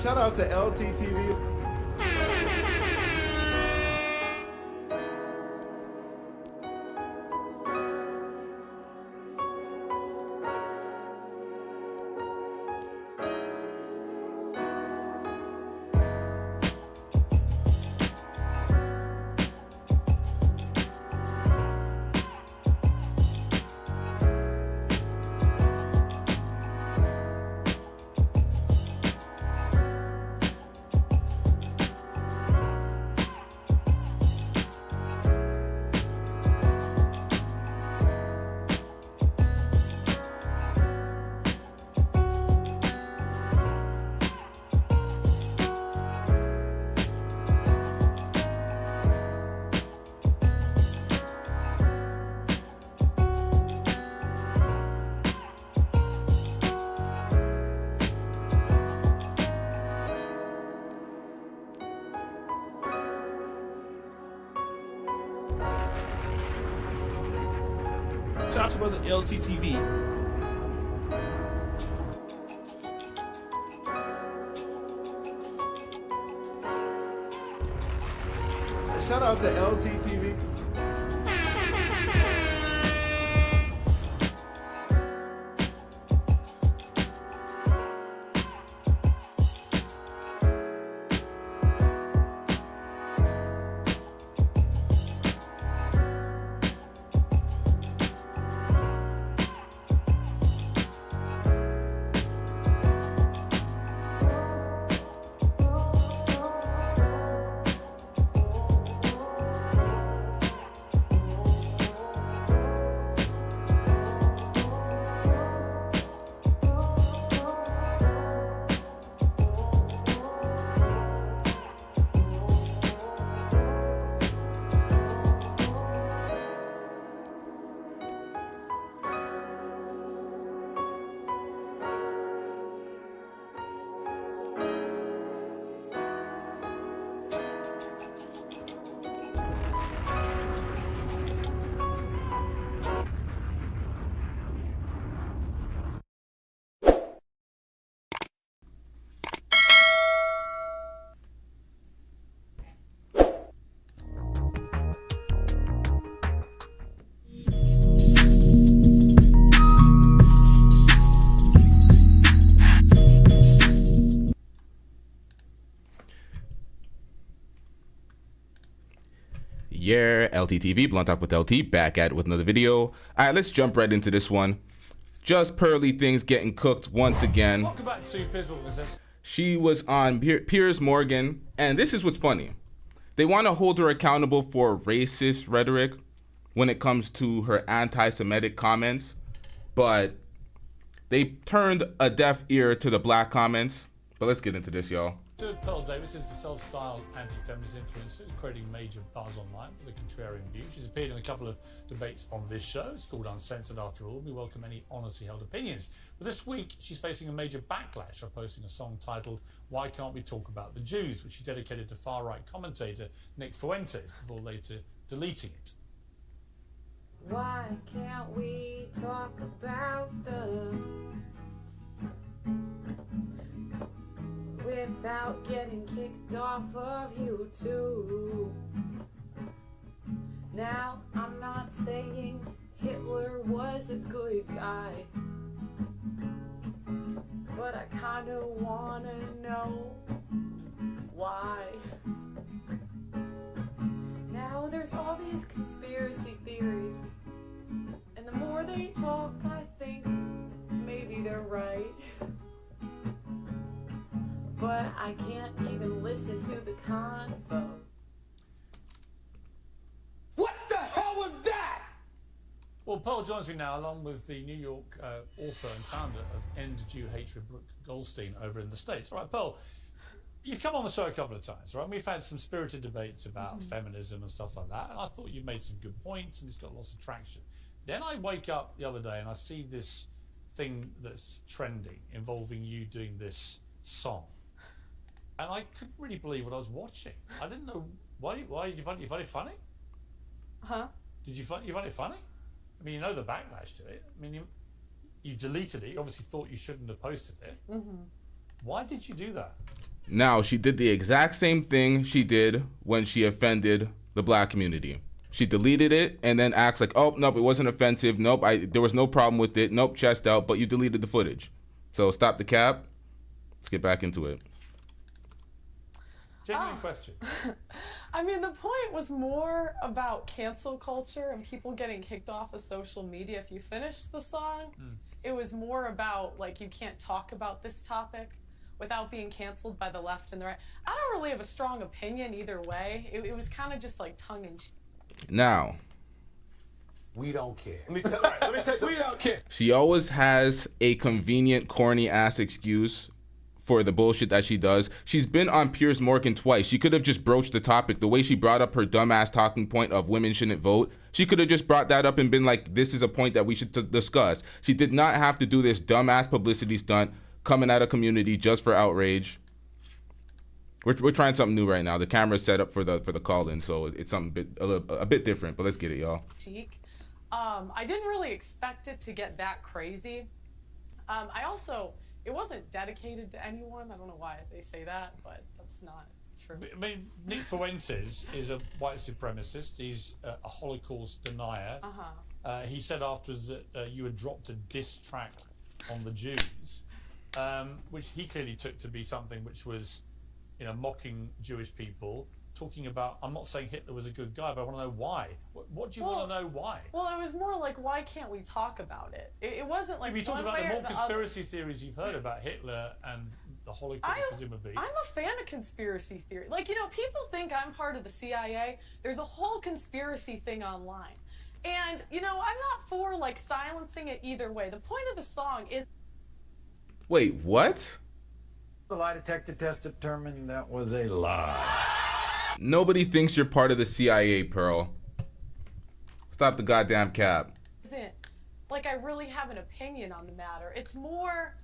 Shout out to LTTV. Shout out to the LTTV. Shout out to LTTV. Yeah, LTTV, Blunt Talk with LT, back at it with another video. All right, let's jump right into this one. Just Pearly things getting cooked once again. Welcome back to Piers. She was on Piers Morgan, and this is what's funny. They want to hold her accountable for racist rhetoric when it comes to her anti-Semitic comments, but they turned a deaf ear to the black comments. But let's get into this, y'all. Pearl Davis is the self-styled anti-feminist influencer who's creating major buzz online with a contrarian view. She's appeared in a couple of debates on this show. It's called Uncensored after all. We welcome any honestly held opinions. But this week, she's facing a major backlash for posting a song titled Why Can't We Talk About the Jews, which she dedicated to far-right commentator Nick Fuentes before later deleting it. Why can't we talk about them without getting kicked off of YouTube? Now, I'm not saying Hitler was a good guy, but I kinda wanna know why. Now there's all these conspiracy theories, and the more they talk, I think maybe they're right. But I can't even listen to the convo. What the hell was that? Well, Pearl joins me now, along with the New York author and founder of End Jew Hatred, Brooke Goldstein, over in the States. All right, Pearl, you've come on the show a couple of times, right? We've had some spirited debates about feminism and stuff like that, and I thought you've made some good points, and it's got lots of traction. Then I wake up the other day and I see this thing that's trending involving you doing this song. And I couldn't really believe what I was watching. I didn't know why did you find it funny? Huh? Did you find it funny? I mean, you know the backlash to it. I mean, you deleted it. You obviously thought you shouldn't have posted it. Mm-hmm. Why did you do that? Now, she did the exact same thing she did when she offended the black community. She deleted it and then acts like, oh, nope, it wasn't offensive. Nope, there was no problem with it. Nope, chest out, but you deleted the footage. So stop the cap. Let's get back into it. Genuine question. I mean, the point was more about cancel culture and people getting kicked off of social media. If you finish the song, it was more about, like, you can't talk about this topic without being canceled by the left and the right. I don't really have a strong opinion either way. It was kind of just like tongue-in-cheek. Now, we don't care. Let me tell you, we don't care. she always has a convenient, corny-ass excuse for the bullshit that she does. She's been on Piers Morgan twice. She could have just broached the topic. The way she brought up her dumbass talking point of women shouldn't vote, she could have just brought that up and been like, this is a point that we should discuss. She did not have to do this dumbass publicity stunt coming at a community just for outrage. We're trying something new right now. The camera's set up for the call-in, so it's something a bit different, but let's get it, y'all. I didn't really expect it to get that crazy. It wasn't dedicated to anyone. I don't know why they say that, but that's not true. I mean, Nick Fuentes is a white supremacist. He's a Holocaust denier. He said afterwards that you had dropped a diss track on the Jews, which he clearly took to be something which was, you know, mocking Jewish people. Talking about, I'm not saying Hitler was a good guy, but I want to know why. What do you want to know why? Well, it was more like, why can't we talk about it? It wasn't like. We talked about the more conspiracy theories you've heard about Hitler and the Holocaust, presumably. I'm a fan of conspiracy theory. Like, you know, people think I'm part of the CIA. There's a whole conspiracy thing online. And, you know, I'm not for, like, silencing it either way. The point of the song is... Wait, what? The lie detector test determined that was a lie. Nobody thinks you're part of the CIA, Pearl. Stop the goddamn cap. Isn't like I really have an opinion on the matter. It's more,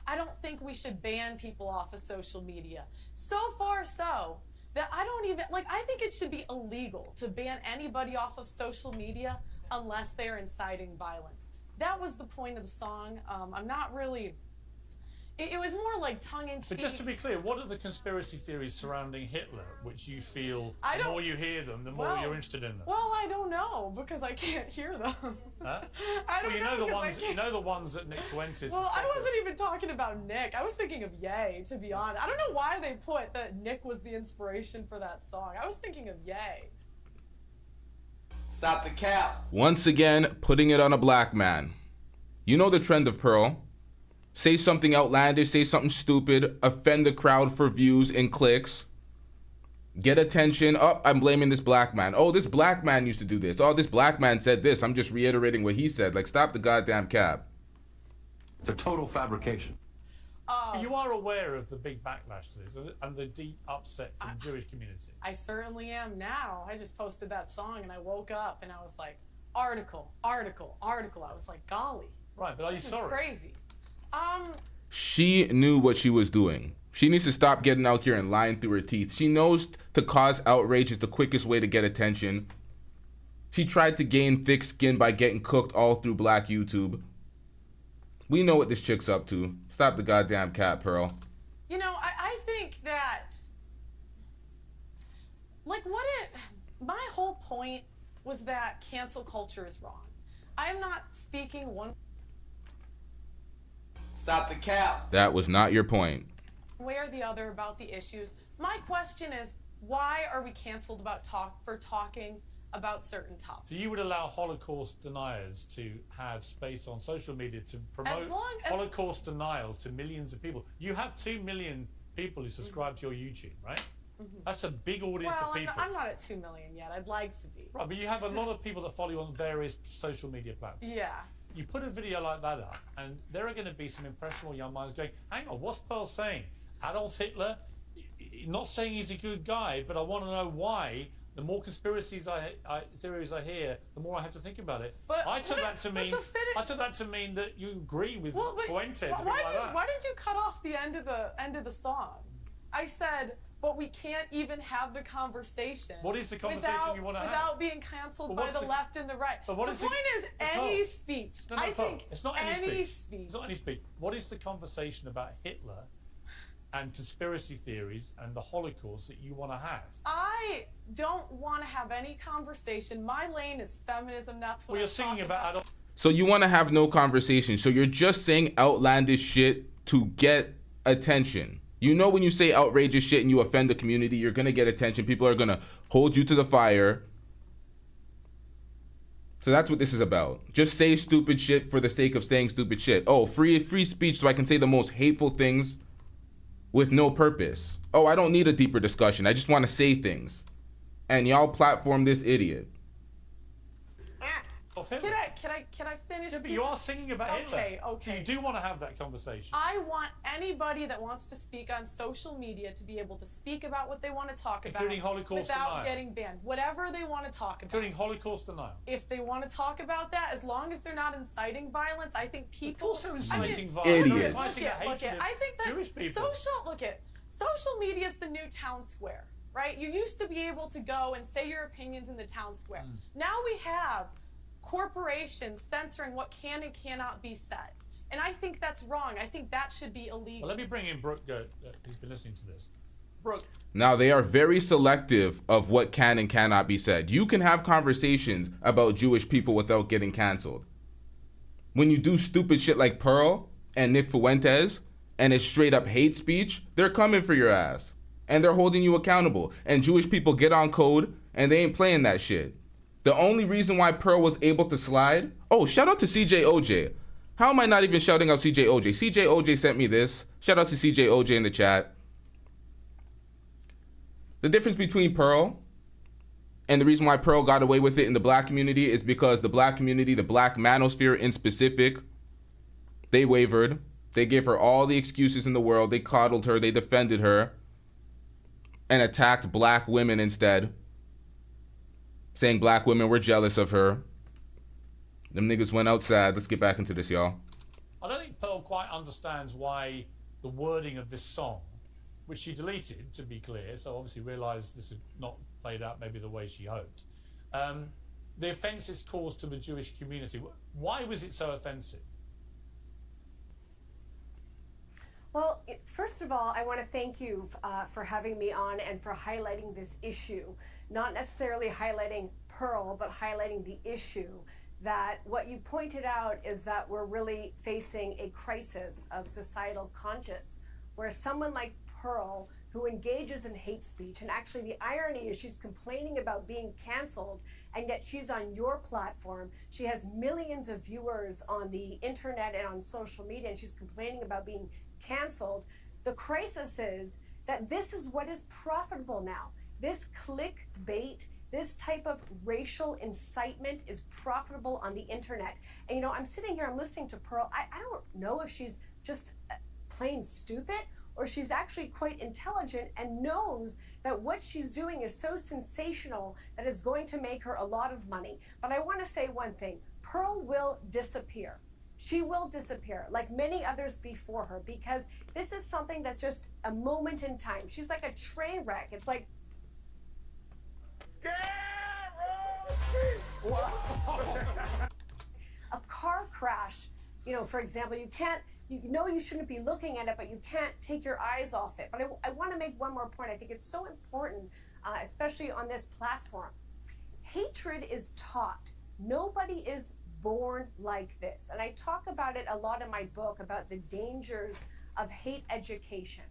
I don't think we should ban people off of social media. So far so that I don't even, like, I think it should be illegal to ban anybody off of social media unless they're inciting violence. That was the point of the song. I'm not really... It was more like tongue-in-cheek. But just to be clear, what are the conspiracy theories surrounding Hitler, which you feel the more you hear them, the more you're interested in them? Well, I don't know, because I can't hear them. Huh? I don't know the ones that Nick Fuentes... Well, I wasn't even talking about Nick. I was thinking of Ye, to be honest. I don't know why they put that Nick was the inspiration for that song. I was thinking of Ye. Stop the cap. Once again, putting it on a black man. You know the trend of Pearl. Say something outlandish, say something stupid, offend the crowd for views and clicks, get attention. Oh, I'm blaming this black man. Oh, this black man used to do this. Oh, this black man said this. I'm just reiterating what he said. Like, stop the goddamn cap. It's a total fabrication. You are aware of the big backlash to this and the deep upset from the Jewish community. I certainly am now. I just posted that song and I woke up and I was like, article. I was like, golly. Right, but are you sorry? Crazy. She knew what she was doing. She needs to stop getting out here and lying through her teeth. She knows to cause outrage is the quickest way to get attention. She tried to gain thick skin by getting cooked all through black YouTube. We know what this chick's up to. Stop the goddamn cap, Pearl. You know, I think that, like, my whole point was that cancel culture is wrong. I'm not speaking one Stop the cap. That was not your point. way or the other about the issues. My question is, why are we canceled for talking about certain topics? So you would allow Holocaust deniers to have space on social media to promote Holocaust denial to millions of people? You have 2 million people who subscribe to your YouTube, right? That's a big audience of people. I'm not at 2 million yet. I'd like to be. Right, but you have a lot of people that follow you on various social media platforms. Yeah. You put a video like that up, and there are going to be some impressionable young minds going, hang on, what's Pearl saying? Adolf Hitler? Not saying he's a good guy, but I want to know why. The more conspiracies theories I hear, the more I have to think about it. But I took that to mean that you agree with Fuentes. Why did you cut off the end of the song? I said, but we can't even have the conversation. What is the conversation you want to have? Without being canceled by the left and the right. The point is any speech. No, I think it's not any speech. speech. It's not any speech. What is the conversation about Hitler and conspiracy theories and the Holocaust that you want to have. I don't want to have any conversation. My lane is feminism. That's what Well, you're I'm singing talking about adult. So you want to have no conversation. So you're just saying outlandish shit to get attention. You know, when you say outrageous shit and you offend the community, you're going to get attention. People are going to hold you to the fire. So that's what this is about. Just say stupid shit for the sake of saying stupid shit. Oh, free speech so I can say the most hateful things with no purpose. Oh, I don't need a deeper discussion. I just want to say things. And y'all platform this idiot. Can I finish? Yeah, but you are singing about Hitler. Okay. So you do want to have that conversation. I want anybody that wants to speak on social media to be able to speak about what they want to talk about, Including Holocaust without denial. getting banned. Whatever they want to talk about. Including Holocaust denial. If they want to talk about that, as long as they're not inciting violence, I think people. Also inciting Idiots. violence. Inciting a hatred of I think that Jewish people. social media is the new town square, right? You used to be able to go and say your opinions in the town square. Now we have corporations censoring what can and cannot be said. And I think that's wrong. I think that should be illegal. Well, let me bring in Brooke, who's been listening to this. Brooke. Now, they are very selective of what can and cannot be said. You can have conversations about Jewish people without getting canceled. When you do stupid shit like Pearl and Nick Fuentes, and it's straight up hate speech, they're coming for your ass. And they're holding you accountable. And Jewish people get on code, and they ain't playing that shit. The only reason why Pearl was able to slide, oh, shout out to CJOJ. How am I not even shouting out CJOJ? CJOJ sent me this. Shout out to CJOJ in the chat. The difference between Pearl and the reason why Pearl got away with it in the black community is because the black community, the black manosphere in specific, they wavered. They gave her all the excuses in the world. They coddled her. They defended her and attacked black women instead, saying black women were jealous of her. Them niggas went outside. Let's get back into this, y'all. I don't think Pearl quite understands why the wording of this song, which she deleted, to be clear, so obviously realised this had not played out maybe the way she hoped. The offence it's caused to the Jewish community. Why was it so offensive? Well, first of all, I want to thank you for having me on and for highlighting this issue. Not necessarily highlighting Pearl, but highlighting the issue that what you pointed out is that we're really facing a crisis of societal conscience, where someone like Pearl, who engages in hate speech, and actually the irony is she's complaining about being canceled, and yet she's on your platform. She has millions of viewers on the internet and on social media, and she's complaining about being canceled. The crisis is that this is what is profitable now. This clickbait, this type of racial incitement is profitable on the internet. And you know, I'm sitting here, I'm listening to Pearl. I don't know if she's just plain stupid or she's actually quite intelligent and knows that what she's doing is so sensational that it's going to make her a lot of money. But I want to say one thing, Pearl will disappear. She will disappear, like many others before her, because this is something that's just a moment in time. She's like a train wreck. It's like, a car crash, you know, for example, you know you shouldn't be looking at it, but you can't take your eyes off it. But I want to make one more point. I think it's so important, especially on this platform. Hatred is taught. Nobody is born like this. And I talk about it a lot in my book about the dangers of hate education.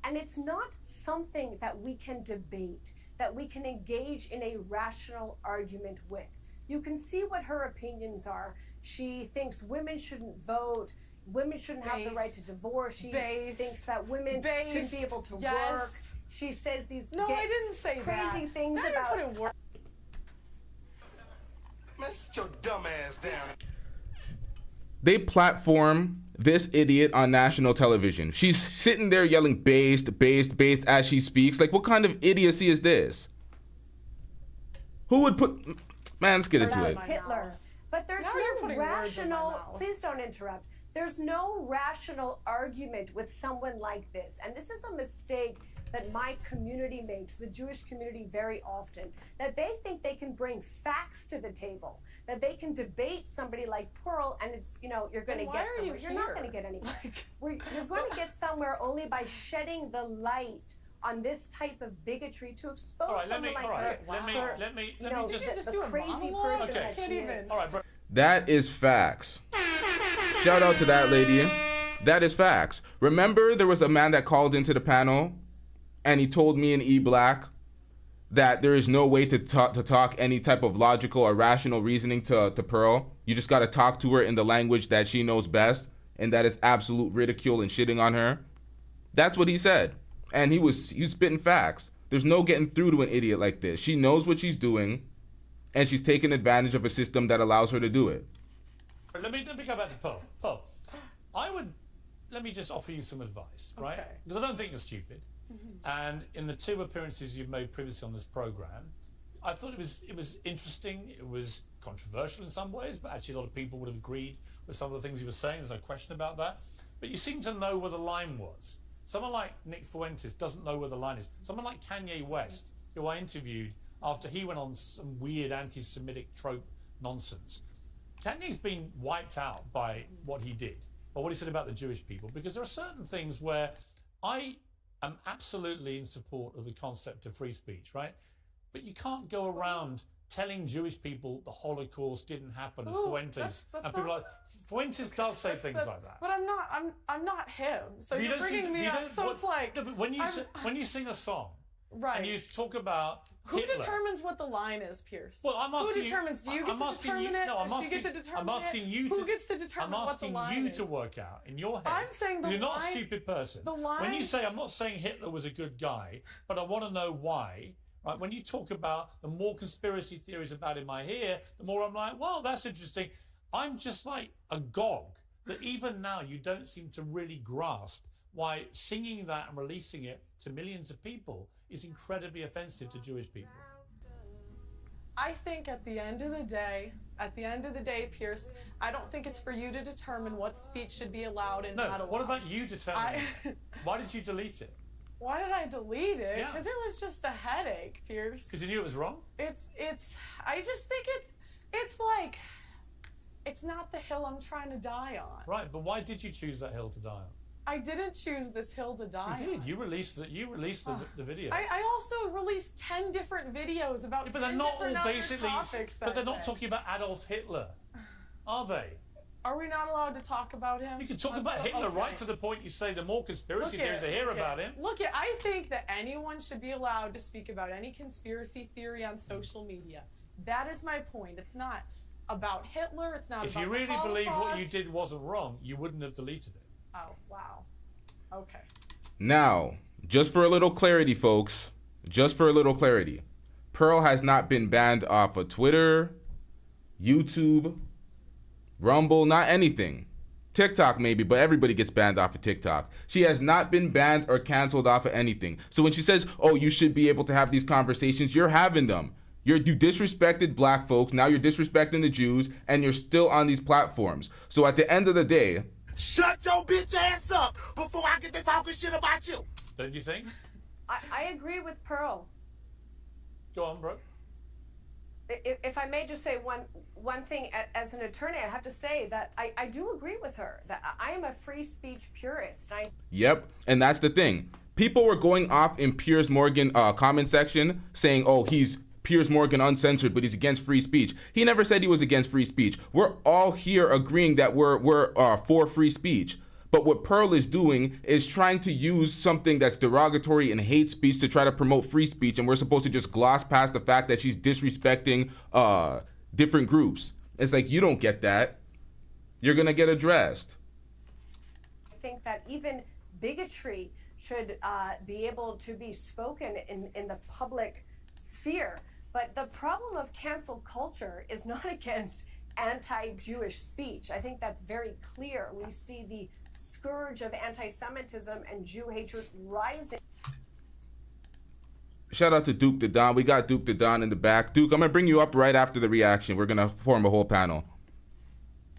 And it's not something that we can debate, that we can engage in a rational argument with. You can see what her opinions are. She thinks women shouldn't vote, women shouldn't have the right to divorce. She thinks that women shouldn't be able to work. She says these I didn't say crazy things now about... you're putting work. Man, sit your dumb ass down. They platform this idiot on national television. She's sitting there yelling based, based, based as she speaks. Like, what kind of idiocy is this? Who would put... Man, let's get into it. Hitler. But there's no rational... Please don't interrupt. There's no rational argument with someone like this. And this is a mistake that my community makes, the Jewish community, very often, that they think they can bring facts to the table, that they can debate somebody like Pearl, and it's, you know, you're going to get somewhere. You're not going to get anywhere. You're going to get somewhere only by shedding the light on this type of bigotry to expose someone like her. Let me just the crazy person that she is. All right, bro. That is facts. Shout out to that lady. That is facts. Remember, there was a man that called into the panel, and he told me and E Black that there is no way to talk any type of logical or rational reasoning to Pearl. You just got to talk to her in the language that she knows best, and that is absolute ridicule and shitting on her. That's what he said, and he was spitting facts. There's no getting through to an idiot like this. She knows what she's doing, and she's taking advantage of a system that allows her to do it. Let me go back to Pearl. Pearl, let me just offer you some advice, right? Okay. Because I don't think you're stupid. And in the 2 appearances you've made previously on this program, I thought it was interesting. It was controversial in some ways, but actually a lot of people would have agreed with some of the things you were saying. There's no question about that. But you seem to know where the line was. Someone like Nick Fuentes doesn't know where the line is. Someone like Kanye West, who I interviewed after he went on some weird anti-Semitic trope nonsense. Kanye's been wiped out by what he did, or what he said about the Jewish people, because there are certain things where I am absolutely in support of the concept of free speech, right? But you can't go around telling Jewish people the Holocaust didn't happen, as Fuentes and people like Fuentes does say things like that. But I'm not him. So you're bringing me up. So it's like, no, but when you sing a song, right, and you talk about who Hitler, determines what the line is, Pierce? Well, I'm asking who determines? Do you get to determine it? No, I'm Does asking, she get to determine I'm asking it? you Who gets to determine what the line is? I'm asking you to work out in your head. I'm saying the you're not line, a stupid person. The line. When you say, I'm not saying Hitler was a good guy, but I want to know why. Right? When you talk about the more conspiracy theories about him I hear, the more I'm like, well, that's interesting. I'm just like agog that even now you don't seem to really grasp why singing that and releasing it to millions of people is incredibly offensive to Jewish people. I think at the end of the day, Pierce, I don't think it's for you to determine what speech should be allowed and not allowed. What about you determining? Why did you delete it? Why did I delete it? Yeah. Because it was just a headache, Pierce. Because you knew it was wrong? I just think it's like, it's not the hill I'm trying to die on. Right, but why did you choose that hill to die on? I didn't choose this hill to die on. You did. You released the video. I also released 10 different videos about 10 but they're not different all other basically. topics But they're that not day. talking about Adolf Hitler, are they? Are we not allowed to talk about him? You can talk about Hitler right to the point you say the more conspiracy theories I hear about him. Look, I think that anyone should be allowed to speak about any conspiracy theory on social media. That is my point. It's not about Hitler. It's not If about you really the believed what Holocaust. you did wasn't wrong, you wouldn't have deleted it. Oh, wow. Okay. Now, just for a little clarity, folks, just for a little clarity, Pearl has not been banned off of Twitter, YouTube, Rumble, not anything. TikTok maybe, but everybody gets banned off of TikTok. She has not been banned or canceled off of anything. So when she says, oh, you should be able to have these conversations, you're having them. You disrespected black folks, now you're disrespecting the Jews, and you're still on these platforms. So at the end of the day, Shut your bitch ass up before I get to talking shit about you. Don't you think? I agree with Pearl. Go on, bro. If I may just say one thing, as an attorney, I have to say that I do agree with her, that I am a free speech purist. Yep, and that's the thing. People were going off in Piers Morgan comment section saying, oh, he's Piers Morgan uncensored, but he's against free speech. He never said he was against free speech. We're all here agreeing that we're for free speech. But what Pearl is doing is trying to use something that's derogatory and hate speech to try to promote free speech, and we're supposed to just gloss past the fact that she's disrespecting different groups. It's like, you don't get that. You're gonna get addressed. I think that even bigotry should be able to be spoken in the public sphere. But the problem of cancel culture is not against anti-Jewish speech. I think that's very clear. We see the scourge of anti-Semitism and Jew hatred rising. Shout out to Duke the Don. We got Duke the Don in the back. Duke, I'm gonna bring you up right after the reaction. We're gonna form a whole panel.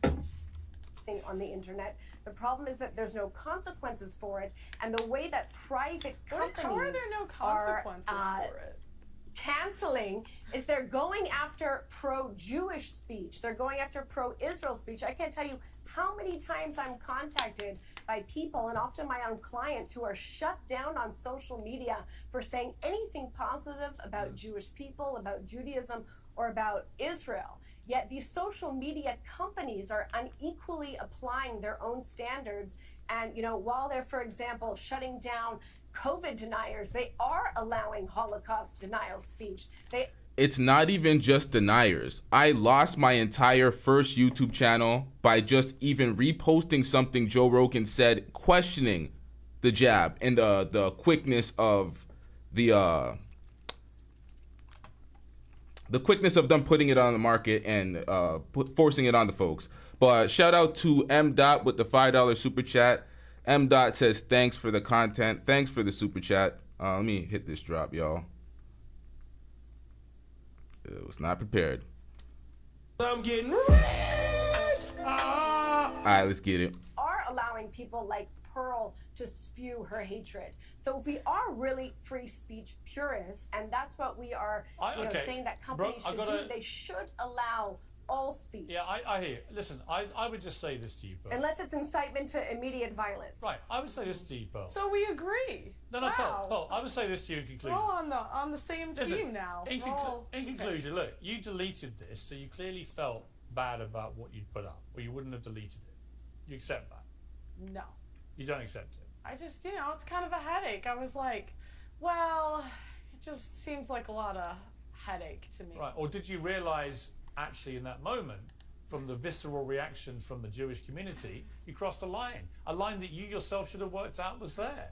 On the internet The problem is that there's no consequences for it, and the way that private companies How are there no consequences for it? Canceling is they're going after pro-Jewish speech. They're going after pro-Israel speech. I can't tell you how many times I'm contacted by people, and often my own clients, who are shut down on social media for saying anything positive about Jewish people, about Judaism, or about Israel. Yet these social media companies are unequally applying their own standards. And, you know, while they're, for example, shutting down COVID deniers, they are allowing Holocaust denial speech. It's not even just deniers. I lost my entire first YouTube channel by just even reposting something Joe Rogan said, questioning the jab and the quickness of the quickness of them putting it on the market and forcing it on the folks. But shout out to M. Dot with the $5 super chat. M. Dot says, thanks for the content. Thanks for the super chat. Let me hit this drop, y'all. It was not prepared. I'm getting rich. All right, let's get it. Are allowing people like Pearl to spew her hatred. So if we are really free speech purists, and that's what we are saying that companies should do, they should allow all speech. Yeah, I hear you. Listen, I would just say this to you, Pearl. Unless it's incitement to immediate violence. Right, I would say this to you, Pearl. So we agree. No, Pearl, I would say this to you in conclusion. We're all on the same team now. In conclusion, look, you deleted this, so you clearly felt bad about what you'd put up, or you wouldn't have deleted it. You accept that? No. You don't accept it? I just, it's kind of a headache. I was like, well, it just seems like a lot of headache to me. Right, or did you realize actually in that moment, from the visceral reaction from the Jewish community, you crossed a line that you yourself should have worked out was there?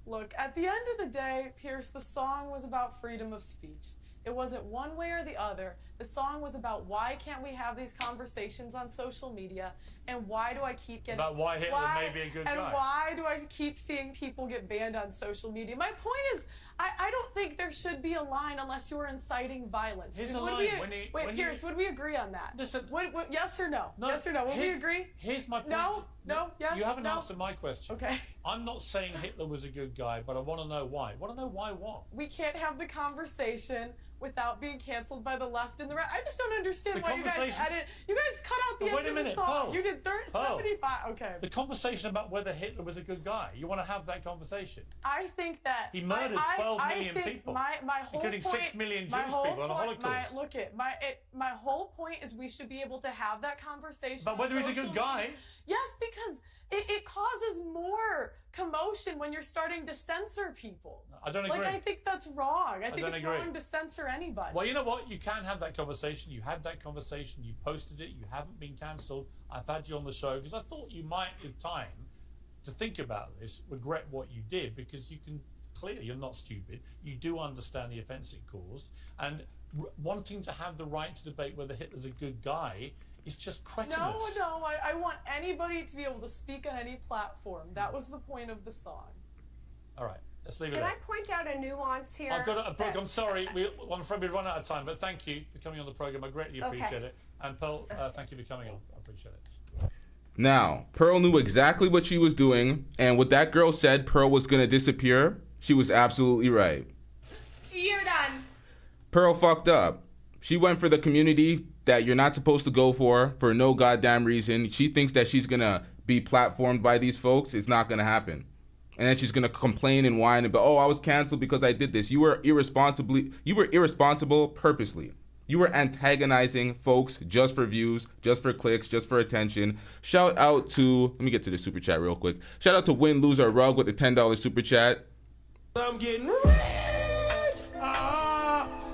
Look, at the end of the day, Piers, the song was about freedom of speech. It wasn't one way or the other. The song was about why can't we have these conversations on social media, and why do I keep getting... About why Hitler may be a good guy. And why do I keep seeing people get banned on social media? My point is, I don't think there should be a line unless you're inciting violence. Here's a line. Piers, would we agree on that? Listen, yes or no? Yes or no? Would we agree? Here's my point. No, yes, you haven't answered my question. Okay. I'm not saying Hitler was a good guy, but I want to know why. I want to know why what? We can't have the conversation without being canceled by the left and the right. I just don't understand why you guys edit. You guys cut out the end of the song. Paul, you did 75. Okay. The conversation about whether Hitler was a good guy. You want to have that conversation? I think that he murdered 12 million people, my whole including point, 6 million Jewish people on a Holocaust. My whole point is we should be able to have that conversation. But whether he's a good guy? Yes, because it causes more commotion when you're starting to censor people. I don't agree. I think that's wrong. I think it's wrong to censor anybody. Well, you know what? You can have that conversation. You had that conversation. You posted it. You haven't been cancelled. I've had you on the show because I thought you might, with time, to think about this, regret what you did, because you can clearly, you're not stupid. You do understand the offence it caused, and wanting to have the right to debate whether Hitler's a good guy is just cretinous. No, I want anybody to be able to speak on any platform. That was the point of the song. All right, let's leave it there. Can I point out a nuance here? I've got Brooke, I'm sorry. I'm afraid we've run out of time, but thank you for coming on the program. I greatly appreciate it. And Pearl, thank you for coming on. I appreciate it. Now, Pearl knew exactly what she was doing, and what that girl said Pearl was going to disappear, she was absolutely right. You're done. Pearl fucked up. She went for the community that you're not supposed to go for no goddamn reason. She thinks that she's going to be platformed by these folks. It's not going to happen. And then she's going to complain and whine about, oh, I was canceled because I did this. You were irresponsible purposely. You were antagonizing folks just for views, just for clicks, just for attention. Shout out to, let me get to the super chat real quick. Shout out to Win, Lose, or Rug with the $10 super chat. I'm getting rich.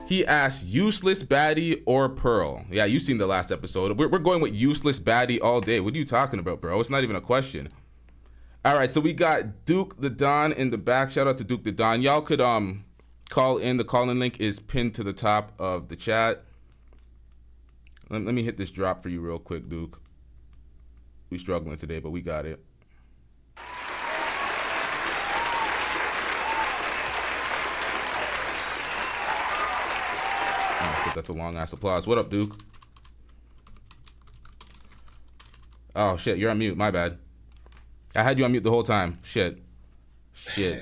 He asked, useless baddie or Pearl? Yeah, you've seen the last episode. We're going with useless baddie all day. What are you talking about, bro? It's not even a question. All right, so we got Duke the Don in the back. Shout out to Duke the Don. Y'all could call in. The call-in link is pinned to the top of the chat. Let me hit this drop for you real quick, Duke. We struggling today, but we got it. That's a long-ass applause. What up, Duke? Oh, shit, you're on mute. My bad. I had you on mute the whole time. Shit. I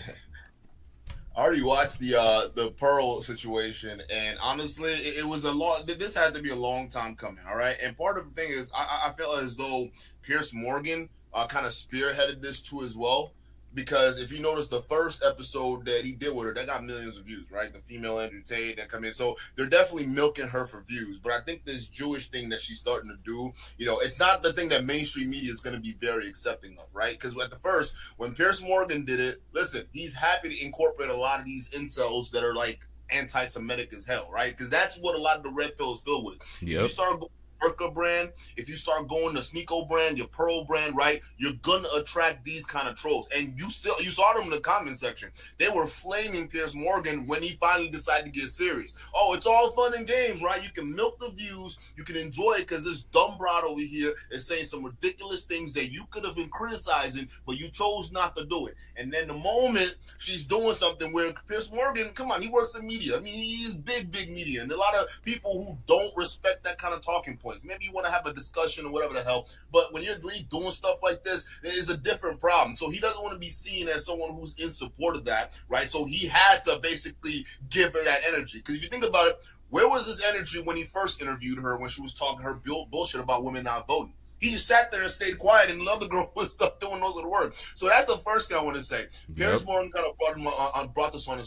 already watched the Pearl situation, and honestly, it was a long. This had to be a long time coming. All right, and part of the thing is, I felt as though Piers Morgan kind of spearheaded this too as well. Because if you notice the first episode that he did with her, that got millions of views, right? The female Andrew Tate that come in. So they're definitely milking her for views. But I think this Jewish thing that she's starting to do, it's not the thing that mainstream media is going to be very accepting of, right? Because at the first, when Piers Morgan did it, listen, he's happy to incorporate a lot of these incels that are like anti-Semitic as hell, right? Because that's what a lot of the red pill is filled with. Yep. You start going Urka brand, if you start going to Sneeko brand, your Pearl brand, right, you're gonna attract these kind of trolls. And you saw them in the comment section. They were flaming Piers Morgan when he finally decided to get serious. Oh, it's all fun and games, right? You can milk the views, you can enjoy it because this dumb broad over here is saying some ridiculous things that you could have been criticizing, but you chose not to do it. And then the moment she's doing something where Piers Morgan, come on, he works in media. I mean, he's big media, and a lot of people who don't respect that kind of talking points. Maybe you want to have a discussion or whatever the hell, but when you're doing stuff like this, it is a different problem. So he doesn't want to be seen as someone who's in support of that, right? So he had to basically give her that energy. Because if you think about it, where was his energy when he first interviewed her, when she was talking her bullshit about women not voting? He just sat there and stayed quiet, and the other girl was stuff doing most of the work. So that's the first thing I want to say. Piers Morgan kind of brought this on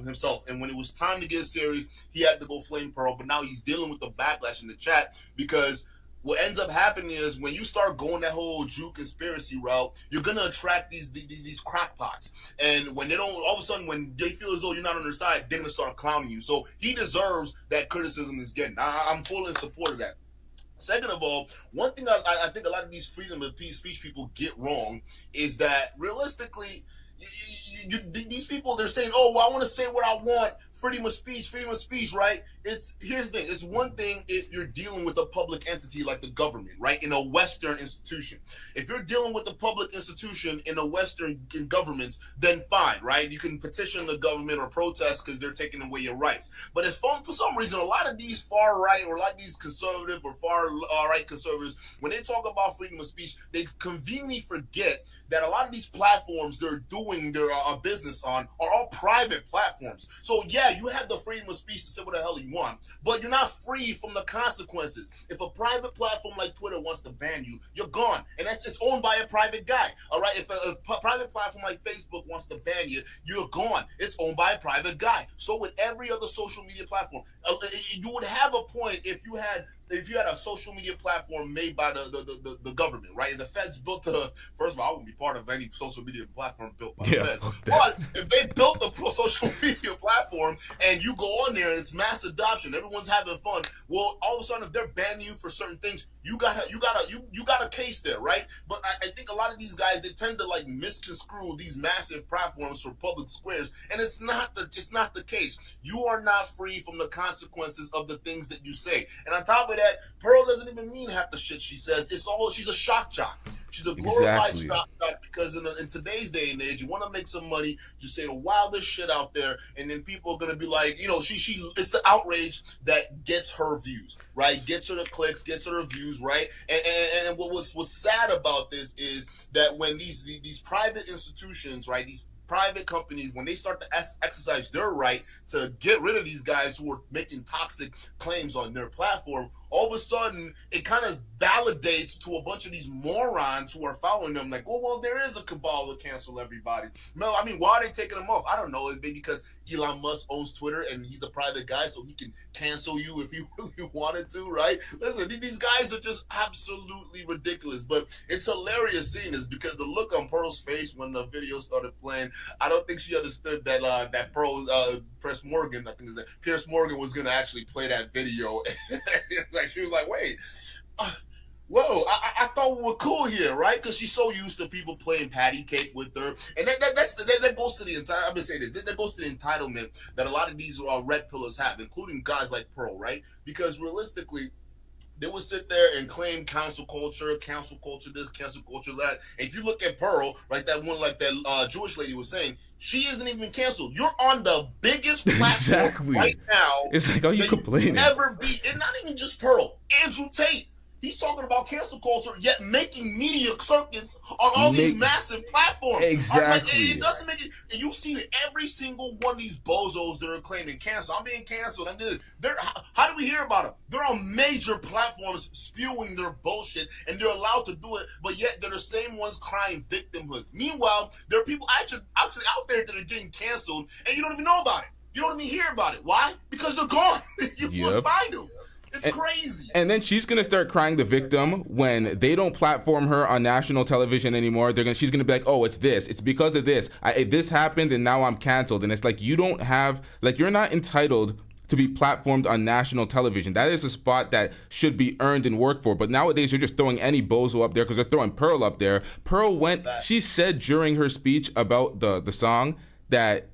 himself, and when it was time to get serious, he had to go flame Pearl. But now he's dealing with the backlash in the chat because what ends up happening is when you start going that whole Jew conspiracy route, you're gonna attract these crackpots, and when they don't, all of a sudden, when they feel as though you're not on their side, they're gonna start clowning you. So he deserves that criticism he's getting. I'm fully in support of that. Second of all, one thing I think a lot of these freedom of speech people get wrong is that realistically, these people, they're saying, oh, well, I want to say what I want, freedom of speech, right? Here's the thing. It's one thing if you're dealing with a public entity like the government, right? In a Western institution. If you're dealing with a public institution in a Western governments, then fine, right? You can petition the government or protest because they're taking away your rights. But if for some reason, a lot of these far right or a lot of these conservative or far right conservatives, when they talk about freedom of speech, they conveniently forget that a lot of these platforms they're doing their business on are all private platforms. So yeah, you have the freedom of speech to say what the hell you want, but you're not free from the consequences. If a private platform like Twitter wants to ban you, you're gone, and it's owned by a private guy. All right, if a private platform like Facebook wants to ban you, you're gone. It's owned by a private guy. So with every other social media platform, you would have a point if you had a social media platform made by the government, right? And the feds built first of all, I wouldn't be part of any social media platform built by the feds. But if they built a social media platform and you go on there and it's mass adoption, everyone's having fun, well, all of a sudden if they're banning you for certain things, you got a case there, right? But I think a lot of these guys, they tend to like misconstrue these massive platforms for public squares, and it's not the case. You are not free from the consequences of the things that you say. And on top of that, Pearl doesn't even mean half the shit she says. She's a shock jock. She's a glorified shock jock because in today's day and age, you want to make some money, you say the wildest shit out there, and then people are gonna be like, she it's the outrage that gets her views, right? Gets her the clicks, gets her the views, right? And what's sad about this is that when these private institutions, right, these private companies, when they start to exercise their right to get rid of these guys who are making toxic claims on their platform, all of a sudden it kind of validates to a bunch of these morons who are following them like, well, there is a cabal to cancel everybody. No, I mean, why are they taking them off? I don't know. It's maybe because Elon Musk owns Twitter and he's a private guy, so he can cancel you if he really wanted to, right? Listen, these guys are just absolutely ridiculous. But it's hilarious seeing this because the look on Pearl's face when the video started playing, I don't think she understood that that Pearl, Piers Morgan, I think is that Piers Morgan was going to actually play that video. Like she was like, wait, whoa, I thought we were cool here, right? Because she's so used to people playing patty cake with her, and that goes to the entire. I'm gonna say this. That goes to the entitlement that a lot of these red pillars have, including guys like Pearl, right? Because realistically, they would sit there and claim cancel culture this, cancel culture that. And if you look at Pearl, right, that one like that Jewish lady was saying, she isn't even canceled. You're on the biggest platform right now. It's like, oh, you complaining? Ever be, and not even just Pearl, Andrew Tate. He's talking about cancel culture, yet making media circuits on all these massive platforms. Exactly. It doesn't make it. And you see every single one of these bozos that are claiming cancel. I'm being canceled. How do we hear about them? They're on major platforms spewing their bullshit, and they're allowed to do it, but yet they're the same ones crying victimhoods. Meanwhile, there are people actually out there that are getting canceled, and you don't even know about it. You don't even hear about it. Why? Because they're gone. You won't find them. It's crazy. And then she's gonna start crying the victim when they don't platform her on national television anymore. She's gonna be like, "Oh, it's this. It's because of this. This happened, and now I'm canceled." And it's like you're not entitled to be platformed on national television. That is a spot that should be earned and worked for. But nowadays, you're just throwing any bozo up there because they're throwing Pearl up there. She said during her speech about the song that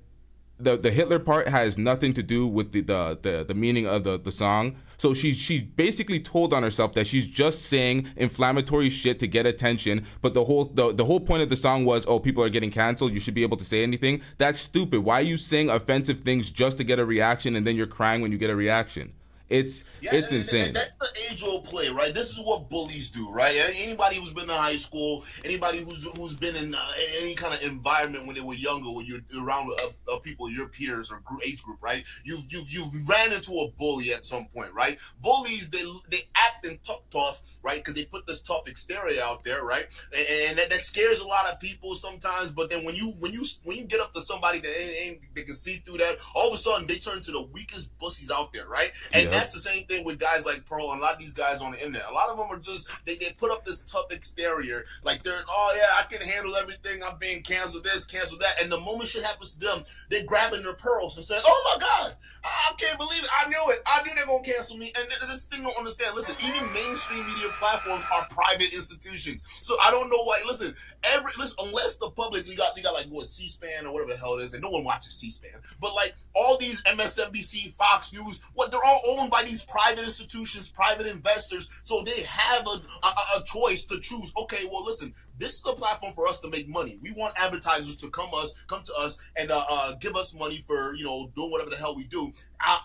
the Hitler part has nothing to do with the meaning of the song. So she basically told on herself that she's just saying inflammatory shit to get attention, but the whole point of the song was, oh, people are getting canceled, you should be able to say anything. That's stupid. Why are you saying offensive things just to get a reaction and then you're crying when you get a reaction? It's insane. That's the age-old play, right? This is what bullies do, right? Anybody who's been in high school, anybody who's been in any kind of environment when they were younger, when you're around people, your peers or age group, right? You've ran into a bully at some point, right? Bullies, they act and talk tough, right? Because they put this tough exterior out there, right? And that scares a lot of people sometimes. But then when you get up to somebody that they can see through that, all of a sudden they turn to the weakest pussies out there, right? And that's the same thing with guys like Pearl and a lot of these guys on the internet. A lot of them are just, they put up this tough exterior. Like they're, oh yeah, I can handle everything. I'm being canceled this, canceled that. And the moment shit happens to them, they're grabbing their pearls and saying, oh my God, I can't believe it. I knew it. I knew they're going to cancel me. And this thing don't understand. Listen, even mainstream media platforms are private institutions. So I don't know why, listen, unless the public, you got like what, C-SPAN or whatever the hell it is, and no one watches C-SPAN. But like all these MSNBC, Fox News, they're all owned by these private institutions, private investors, so they have a choice to choose. Okay, well, listen, this is a platform for us to make money. We want advertisers to come to us and give us money for doing whatever the hell we do.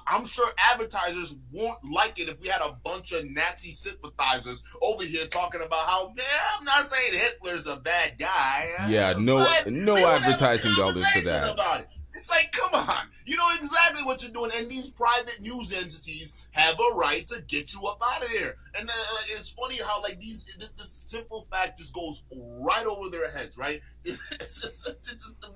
I'm sure advertisers won't like it if we had a bunch of Nazi sympathizers over here talking about how, I'm not saying Hitler's a bad guy. Yeah, no advertising dollars for that. About it. It's like, come on. You know exactly what you're doing. And these private news entities have a right to get you up out of here. And it's funny how this simple fact just goes right over their heads, right? It just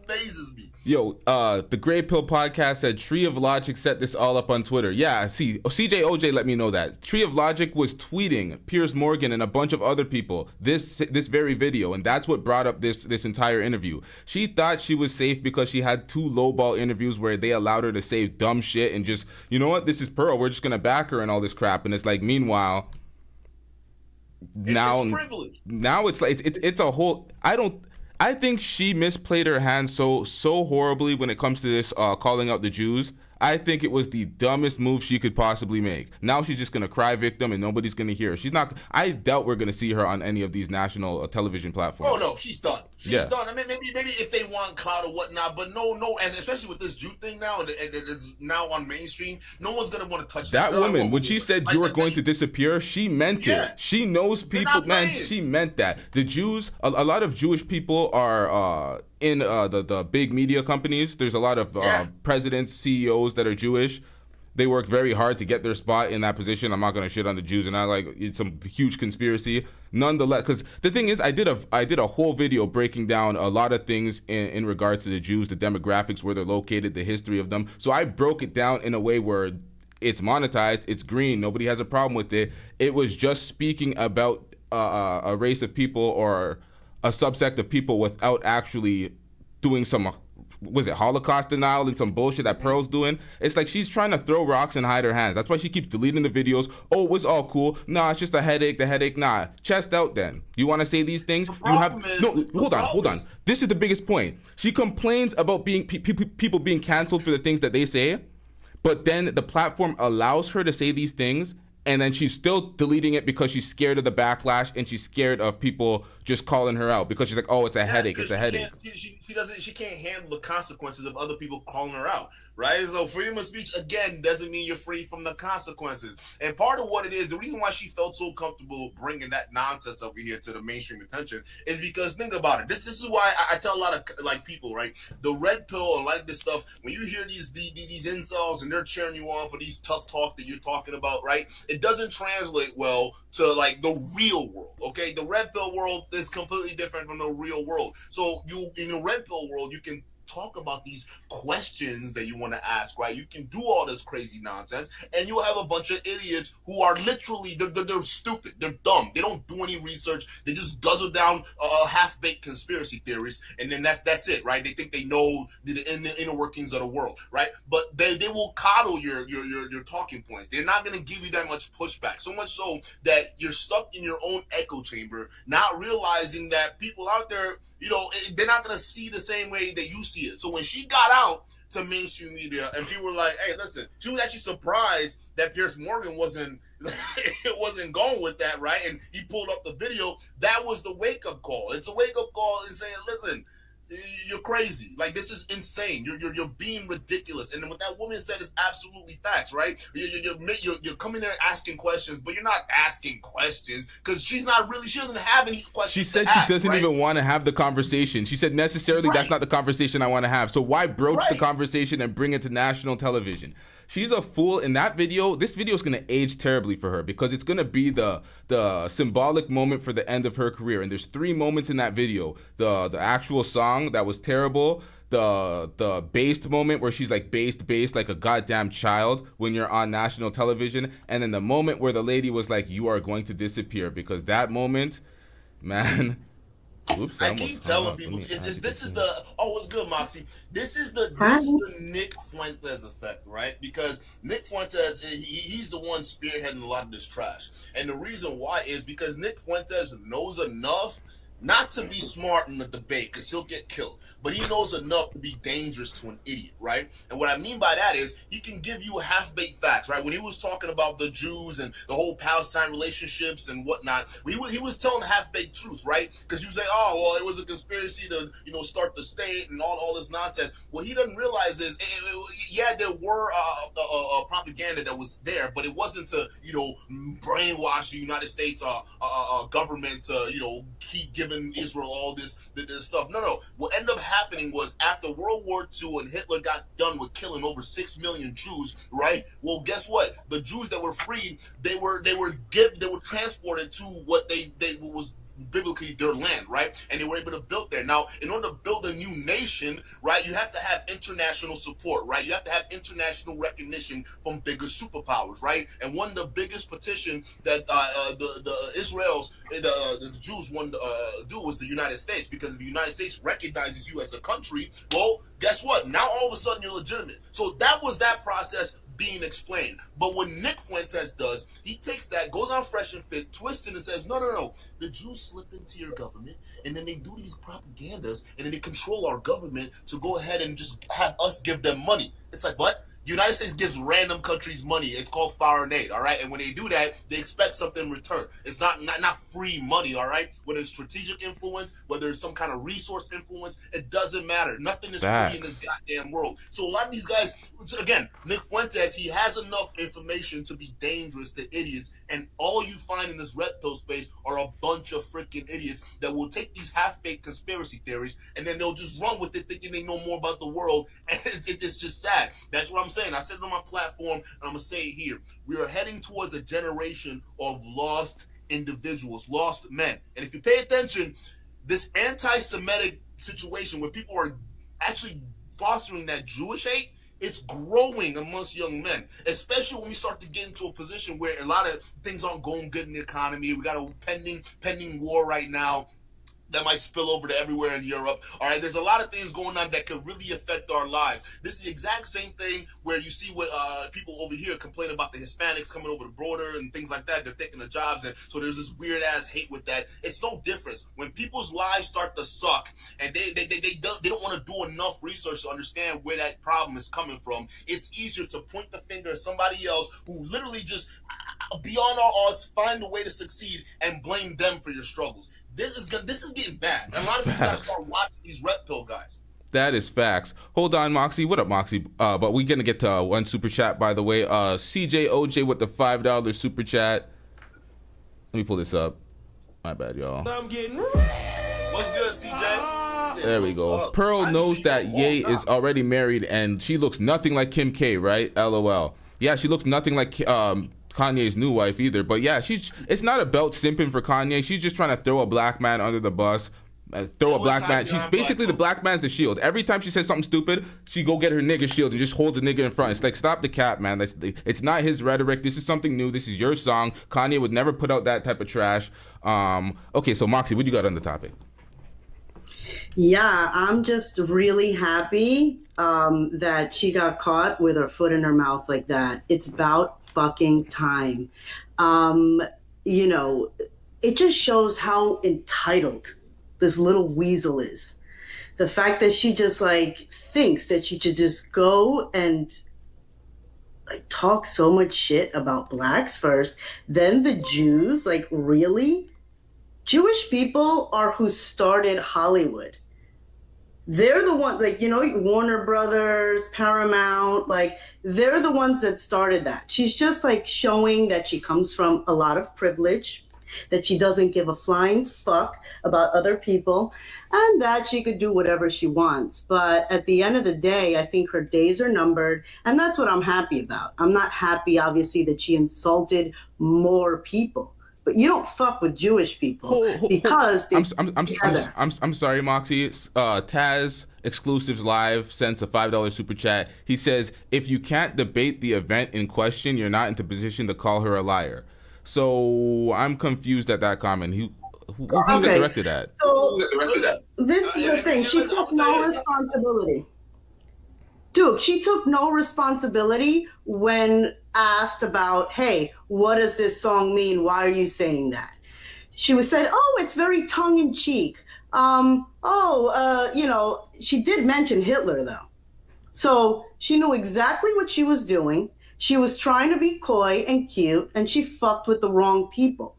amazes me. Yo, the Gray Pill podcast said Tree of Logic set this all up on Twitter. Yeah, see, CJOJ let me know that. Tree of Logic was tweeting Piers Morgan and a bunch of other people this very video, and that's what brought up this entire interview. She thought she was safe because she had 2 lowball interviews where they allowed her to say dumb shit and just, you know what, this is Pearl, we're just gonna back her and all this crap. And it's like, meanwhile, now it's like it's a whole. I think she misplayed her hand so horribly when it comes to this calling out the Jews. I think it was the dumbest move she could possibly make. Now she's just gonna cry victim and nobody's gonna hear her. She's not. I doubt we're gonna see her on any of these national television platforms. Oh no, she's done. She's done. I mean, maybe if they want clout or whatnot, but no, and especially with this Jew thing now, and it's now on mainstream, no one's gonna want to touch that woman. When she said you were going to disappear, she meant it. She knows people, man. She meant that. The Jews, a lot of Jewish people are in the big media companies. There's a lot of presidents, CEOs that are Jewish. They worked very hard to get their spot in that position. I'm not going to shit on the Jews, and it's some huge conspiracy. Nonetheless, because the thing is, I did a whole video breaking down a lot of things in regards to the Jews, the demographics, where they're located, the history of them. So I broke it down in a way where it's monetized, it's green, nobody has a problem with it. It was just speaking about a race of people or a subsect of people without actually doing some Holocaust denial and some bullshit that Pearl's doing. It's like she's trying to throw rocks and hide her hands. That's why she keeps deleting the videos. Oh, it was all cool. Nah, it's just a headache. The headache, nah. Chest out then. You want to say these things? Hold on. This is the biggest point. She complains about being people being canceled for the things that they say, but then the platform allows her to say these things, and then she's still deleting it because she's scared of the backlash and she's scared of people just calling her out because she's like, oh, it's a headache. It's a headache. She can't handle the consequences of other people calling her out. right? So freedom of speech, again, doesn't mean you're free from the consequences. And part of what it is, the reason why she felt so comfortable bringing that nonsense over here to the mainstream attention is because, think about it. This is why I tell a lot of like people, right? The red pill and like this stuff, when you hear these incels and they're cheering you on for these tough talk that you're talking about, right? It doesn't translate well to like the real world, okay? The red pill world is completely different from the real world. So you, in the red pill world, you can talk about these questions that you want to ask, right? You can do all this crazy nonsense, and you'll have a bunch of idiots who are literally, they're stupid, they're dumb, they don't do any research, they just guzzle down half-baked conspiracy theories, and then that's it, right? They think they know the inner workings of the world, right? But they will coddle your talking points. They're not going to give you that much pushback, so much so that you're stuck in your own echo chamber, not realizing that people out there, you know, they're not going to see the same way that you see it. So when she got out to mainstream media and people were like, hey, listen, she was actually surprised that Piers Morgan wasn't going with that, right? And he pulled up the video. That was the wake-up call. It's a wake-up call and saying, listen, you're crazy. Like, this is insane. You're being ridiculous. And then what that woman said is absolutely facts, right? You're coming there asking questions, but you're not asking questions because she doesn't have any questions. She said she doesn't even want to have the conversation. She said necessarily that's not the conversation I want to have. So why broach the conversation and bring it to national television? She's a fool. In that video, this video is going to age terribly for her because it's going to be the symbolic moment for the end of her career. And there's 3 moments in that video. The actual song that was terrible, the based moment where she's like based like a goddamn child when you're on national television, and then the moment where the lady was like, you are going to disappear, because that moment, man. Oops, I keep telling people this is the what's good, Moxie? This is the Nick Fuentes effect, right? Because Nick Fuentes, he's the one spearheading a lot of this trash, and the reason why is because Nick Fuentes knows enough not to be smart in the debate because he'll get killed, but he knows enough to be dangerous to an idiot, right? And what I mean by that is he can give you half-baked facts, right? When he was talking about the Jews and the whole Palestine relationships and whatnot, he was telling half-baked truth, right? Because he was saying, oh, well, it was a conspiracy to, start the state and all this nonsense. What he doesn't realize is, there were propaganda that was there, but it wasn't to, brainwash the United States government to, keep giving Israel all this stuff. No. What ended up happening was after World War II and Hitler got done with killing over 6 million Jews, right? Well, guess what? The Jews that were freed, they were transported to what they was biblically their land, right? And they were able to build there. Now, in order to build a new nation, right, you have to have international support, right? You have to have international recognition from bigger superpowers, right? And one of the biggest petition that the Jews wanted to do was the United States, because if the United States recognizes you as a country, well, guess what? Now all of a sudden you're legitimate. So that was that process being explained. But what Nick Fuentes does, he takes that, goes on Fresh and Fit, twists it and says, no. The Jews slip into your government, and then they do these propagandas, and then they control our government to go ahead and just have us give them money. It's like, what? The United States gives random countries money. It's called foreign aid, all right? And when they do that, they expect something in return. It's not free money, all right? Whether it's strategic influence, whether it's some kind of resource influence, it doesn't matter. Nothing is free in this goddamn world. So a lot of these guys, again, Nick Fuentes, he has enough information to be dangerous to idiots, and all you find in this red pill space are a bunch of freaking idiots that will take these half-baked conspiracy theories and then they'll just run with it thinking they know more about the world, and it's just sad. That's what I'm saying. I said it on my platform, and I'm going to say it here. We are heading towards a generation of lost individuals, lost men. And if you pay attention, this anti-Semitic situation where people are actually fostering that Jewish hate, it's growing amongst young men, especially when we start to get into a position where a lot of things aren't going good in the economy. We got a pending war right now that might spill over to everywhere in Europe. All right, there's a lot of things going on that could really affect our lives. This is the exact same thing where you see what people over here complain about the Hispanics coming over the border and things like that. They're taking the jobs, and so there's this weird ass hate with that. It's no difference when people's lives start to suck and they don't want to do enough research to understand where that problem is coming from. It's easier to point the finger at somebody else who literally just beyond all odds find a way to succeed and blame them for your struggles. This is getting bad. And a lot of people gotta start watching these red pill guys. That is facts. Hold on, Moxie. What up, Moxie? But we're gonna get to one super chat, by the way. CJ OJ with the $5 super chat. Let me pull this up. My bad, y'all. I'm getting. What's good, CJ? There we go. Pearl knows that Ye is already married, and she looks nothing like Kim K, right? LOL. Yeah, she looks nothing like Kanye's new wife either. But yeah, it's not about simping for Kanye. She's just trying to throw a black man under the bus. Throw a black man. She's basically the black man's the shield. Every time she says something stupid, she go get her nigga shield and just holds a nigga in front. It's like, stop the cap, man. It's not his rhetoric. This is something new. This is your song. Kanye would never put out that type of trash. Okay, so Moxie, what do you got on the topic? Yeah, I'm just really happy that she got caught with her foot in her mouth like that. It's about fucking time. You know, it just shows how entitled this little weasel is. The fact that she just like thinks that she should just go and like talk so much shit about blacks first, then the Jews. Like, really? Jewish people are who started Hollywood. They're the ones, like, you know, Warner Brothers, Paramount, like, they're the ones that started that. She's just like showing that she comes from a lot of privilege, that she doesn't give a flying fuck about other people, and that she could do whatever she wants. But at the end of the day, I think her days are numbered, and that's what I'm happy about. I'm not happy, obviously, that she insulted more people. But you don't fuck with Jewish people because they. I'm sorry, Moxie. Taz Exclusives Live sends a $5 super chat. He says, "If you can't debate the event in question, you're not in the position to call her a liar." So I'm confused at that comment. Who's it directed at? So this is the thing. She took no responsibility. Dude, she took no responsibility when asked about, hey, what does this song mean? Why are you saying that? She was said, oh, it's very tongue in cheek. You know, she did mention Hitler though. So she knew exactly what she was doing. She was trying to be coy and cute, and she fucked with the wrong people.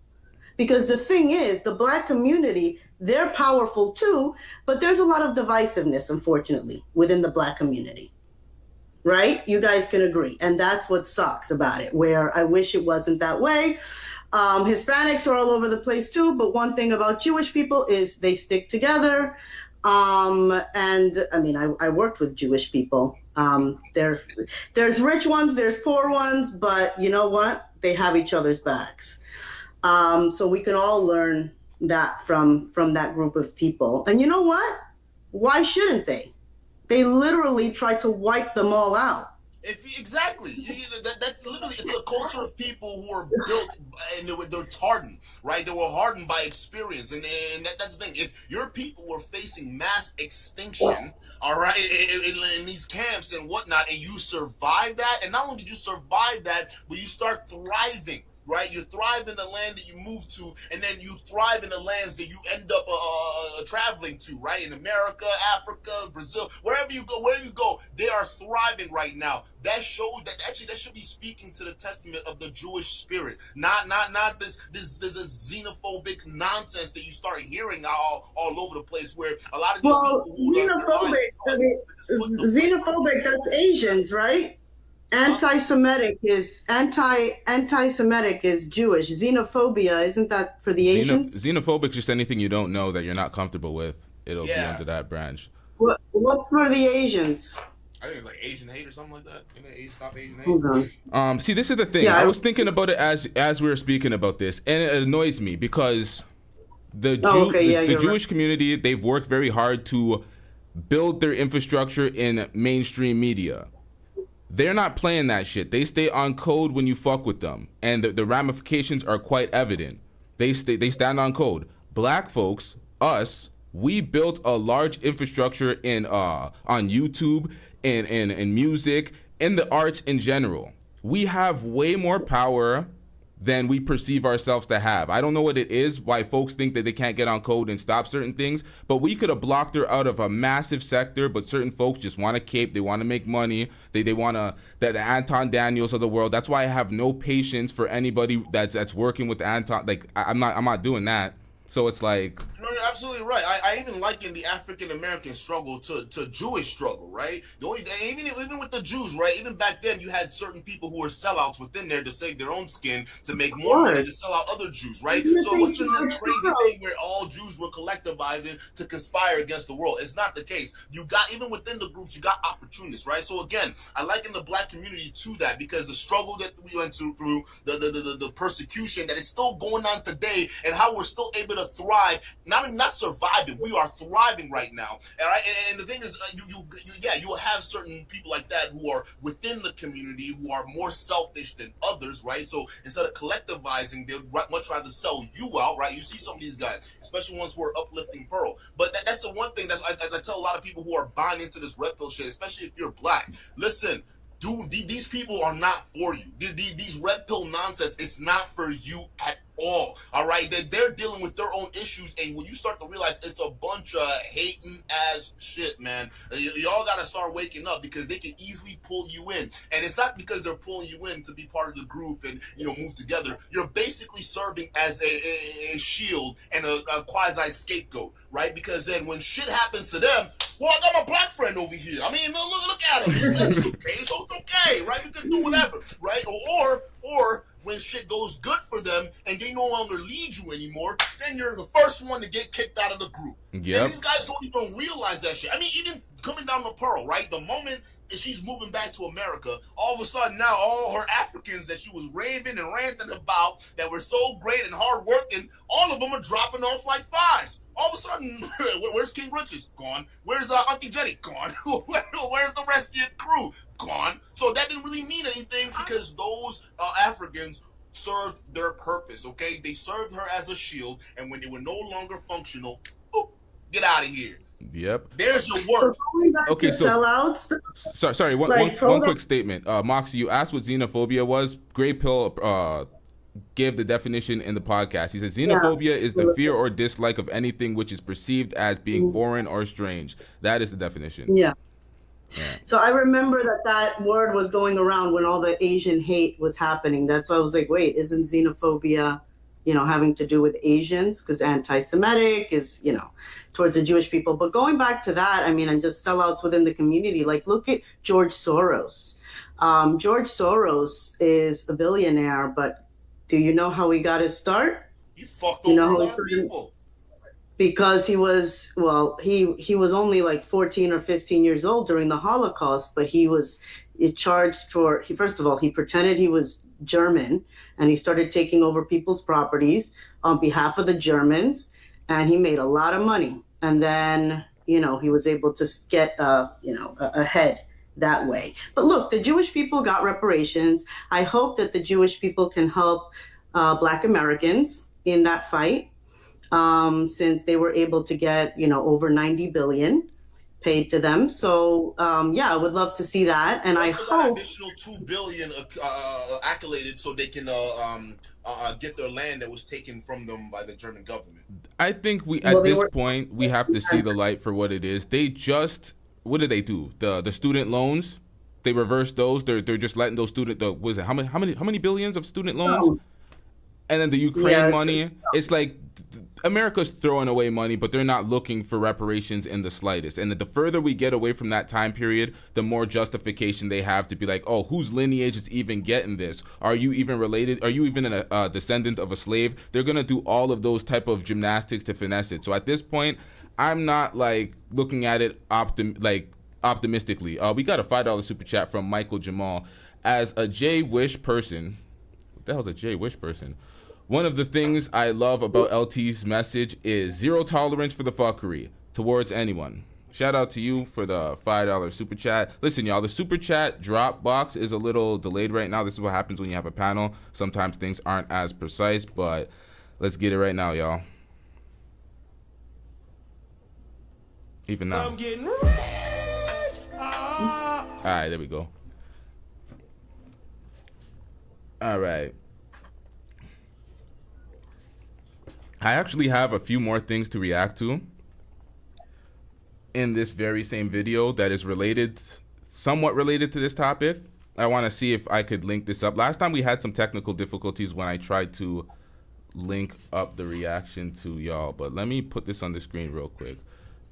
Because the thing is, the black community, they're powerful too, but there's a lot of divisiveness, unfortunately, within the black community. Right? You guys can agree. And that's what sucks about it, where I wish it wasn't that way. Hispanics are all over the place too, but one thing about Jewish people is they stick together. And I mean, I worked with Jewish people. There's rich ones, there's poor ones, but you know what? They have each other's backs. So we can all learn that from that group of people. And you know what? Why shouldn't they? They literally tried to wipe them all out. Exactly. That literally, it's a culture of people who are built and they're hardened, right? They were hardened by experience, and that's the thing. If your people were facing mass extinction, all right, in these camps and whatnot, and you survive that, and not only did you survive that, but you start thriving. Right, you thrive in the land that you move to, and then you thrive in the lands that you end up traveling to. Right, in America, Africa, Brazil, wherever you go, they are thriving right now. That shows that actually that should be speaking to the testament of the Jewish spirit, not this xenophobic nonsense that you start hearing all over the place. Where a lot of these people xenophobic, that's Asians, right? Anti-Semitic is anti-Semitic is Jewish. Xenophobia, isn't that for the Asians? Xenophobic is just anything you don't know that you're not comfortable with. It'll be under that branch. What's for the Asians? I think it's like Asian hate or something like that. Stop Asian hate. Okay. See, this is the thing. Yeah, I was thinking about it as we were speaking about this, and it annoys me because the Jewish community, they've worked very hard to build their infrastructure in mainstream media. They're not playing that shit. They stay on code when you fuck with them, and the ramifications are quite evident. They stand on code. Black folks, us, we built a large infrastructure in on YouTube, in music, in the arts in general. We have way more power than we perceive ourselves to have. I don't know what it is, why folks think that they can't get on code and stop certain things, but we could have blocked her out of a massive sector, but certain folks just want to cape, they want to make money, they want to, the Anton Daniels of the world. That's why I have no patience for anybody that's working with Anton. Like, I'm not doing that. So it's like, absolutely right. I even liken the African American struggle to Jewish struggle, right? The only even with the Jews, right? Even back then, you had certain people who were sellouts within there to save their own skin to make more money to sell out other Jews, right? So it wasn't this crazy thing where all Jews were collectivizing to conspire against the world. It's not the case. You got even within the groups, you got opportunists, right? So again, I liken the black community to that because the struggle that we went through the persecution that is still going on today, and how we're still able to thrive, not surviving, we are thriving right now. All right, and the thing is, you'll have certain people like that who are within the community who are more selfish than others, right? So instead of collectivizing, they'd much rather sell you out, right? You see some of these guys, especially ones who are uplifting Pearl. But that's the one thing I tell a lot of people who are buying into this red pill shit, especially if you're black. Listen, dude, these people are not for you. These red pill nonsense, it's not for you at all. All right, they're dealing with their own issues, and when you start to realize it's a bunch of hating ass shit, man, y'all gotta start waking up because they can easily pull you in, and it's not because they're pulling you in to be part of the group and move together. You're basically serving as a shield and a quasi scapegoat, right? Because then when shit happens to them, well, I got my black friend over here. I mean, look at him. He says it's okay, so it's okay, right? You can do whatever, right? Or when shit goes good for them and they no longer lead you anymore, then you're the first one to get kicked out of the group. Yep. And these guys don't even realize that shit. I mean, even coming down to Pearl, right? The moment she's moving back to America, all of a sudden now all her Africans that she was raving and ranting about that were so great and hardworking, all of them are dropping off like flies. All of a sudden, where's King Richards? Gone. Where's Auntie Jenny? Gone. Where's the rest of your crew? Gone. So that didn't really mean anything because those Africans served their purpose, okay? They served her as a shield, and when they were no longer functional, boop, get out of here. Yep. There's your work. Okay, so sellouts. Sorry. One quick statement. Moxie, you asked what xenophobia was. Gray Pill gave the definition in the podcast. He says xenophobia is the fear or dislike of anything which is perceived as being foreign or strange. That is the definition. Yeah. So I remember that word was going around when all the Asian hate was happening. That's why I was like, wait, isn't xenophobia, having to do with Asians? Because anti-Semitic is, towards the Jewish people. But going back to that, I mean, and just sellouts within the community, like look at George Soros. George Soros is a billionaire, but do you know how he got his start? He fucked over a lot of people. Because he was only like 14 or 15 years old during the Holocaust, but he charged for, first of all, he pretended he was German and he started taking over people's properties on behalf of the Germans, and he made a lot of money. And then, he was able to get, ahead that way. But look, the Jewish people got reparations. I hope that the Jewish people can help Black Americans in that fight, since they were able to get, over 90 billion paid to them. So, I would love to see that. And I hope additional 2 billion accoladed so they can get their land that was taken from them by the German government. I think at this point we have to see the light for what it is. They just, what did they do? The student loans, they reversed those. They're just letting those how many billions of student loans? And then the Ukraine money, it's like America's throwing away money, but they're not looking for reparations in the slightest. And the further we get away from that time period, the more justification they have to be like, oh, whose lineage is even getting this? Are you even related? Are you even a descendant of a slave? They're going to do all of those type of gymnastics to finesse it. So at this point, I'm not like looking at it optimistically. We got a $5 super chat from Michael Jamal. As a J-Wish person, what the hell's a J-Wish person? One of the things I love about LT's message is zero tolerance for the fuckery towards anyone. Shout out to you for the $5 super chat. Listen, y'all, the super chat drop box is a little delayed right now. This is what happens when you have a panel. Sometimes things aren't as precise, but let's get it right now, y'all. Even now. I'm getting rich. All right, there we go. All right. I actually have a few more things to react to in this very same video that is somewhat related to this topic. I want to see if I could link this up. Last time we had some technical difficulties when I tried to link up the reaction to y'all, but let me put this on the screen real quick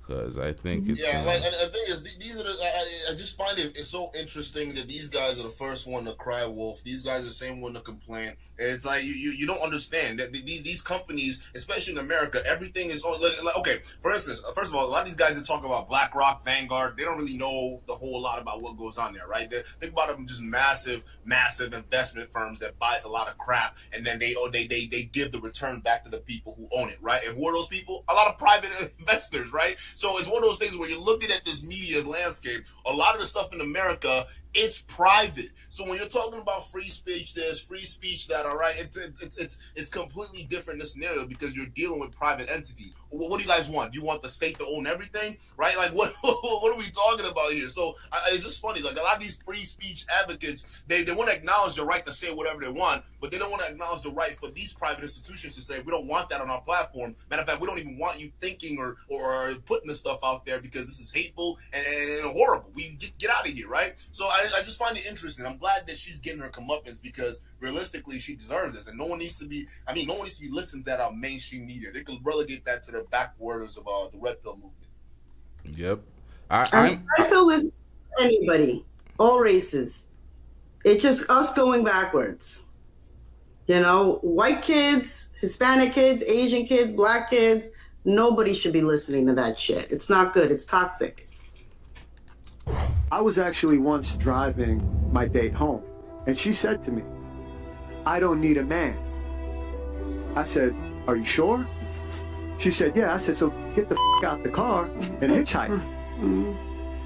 because I think it's and the thing is, these are I just find it's so interesting that these guys are the first one to cry wolf. These guys are the same one to complain, and it's like you don't understand that these companies, especially in America, everything is like okay. For instance, first of all, a lot of these guys that talk about BlackRock, Vanguard, they don't really know the whole lot about what goes on there, right? Think about them just massive investment firms that buys a lot of crap, and then they give the return back to the people who own it, right? And who are those people? A lot of private investors, right? So it's one of those things where you're looking at this media landscape. A lot of the stuff in America, it's private. So when you're talking about free speech this, free speech that, all right, it's completely different in this scenario because you're dealing with private entities. What do you guys want? Do you want the state to own everything, right? Like what are we talking about here? So it's just funny. Like a lot of these free speech advocates, they want to acknowledge the right to say whatever they want, but they don't want to acknowledge the right for these private institutions to say we don't want that on our platform. Matter of fact, we don't even want you thinking or putting this stuff out there because this is hateful and horrible. We get out of here, right? So I just find it interesting. I'm glad that she's getting her comeuppance because realistically she deserves this, and no one needs to be listened to that on mainstream media. They could relegate that to the backwaters of the red pill movement. Yep. Red pill is anybody, all races. It's just us going backwards. You know, white kids, Hispanic kids, Asian kids, black kids, nobody should be listening to that shit. It's not good. It's toxic. I was actually once driving my date home, and she said to me, "I don't need a man." I said, "Are you sure?" She said, "Yeah." I said, "So get the out the car and hitchhike."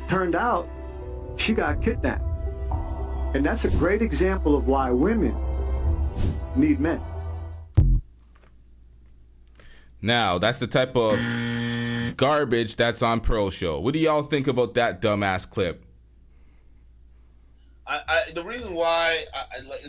Turned out, she got kidnapped. And that's a great example of why women need men. Now, that's the type of garbage that's on Pearl Show. What do y'all think about that dumbass clip? The reason why,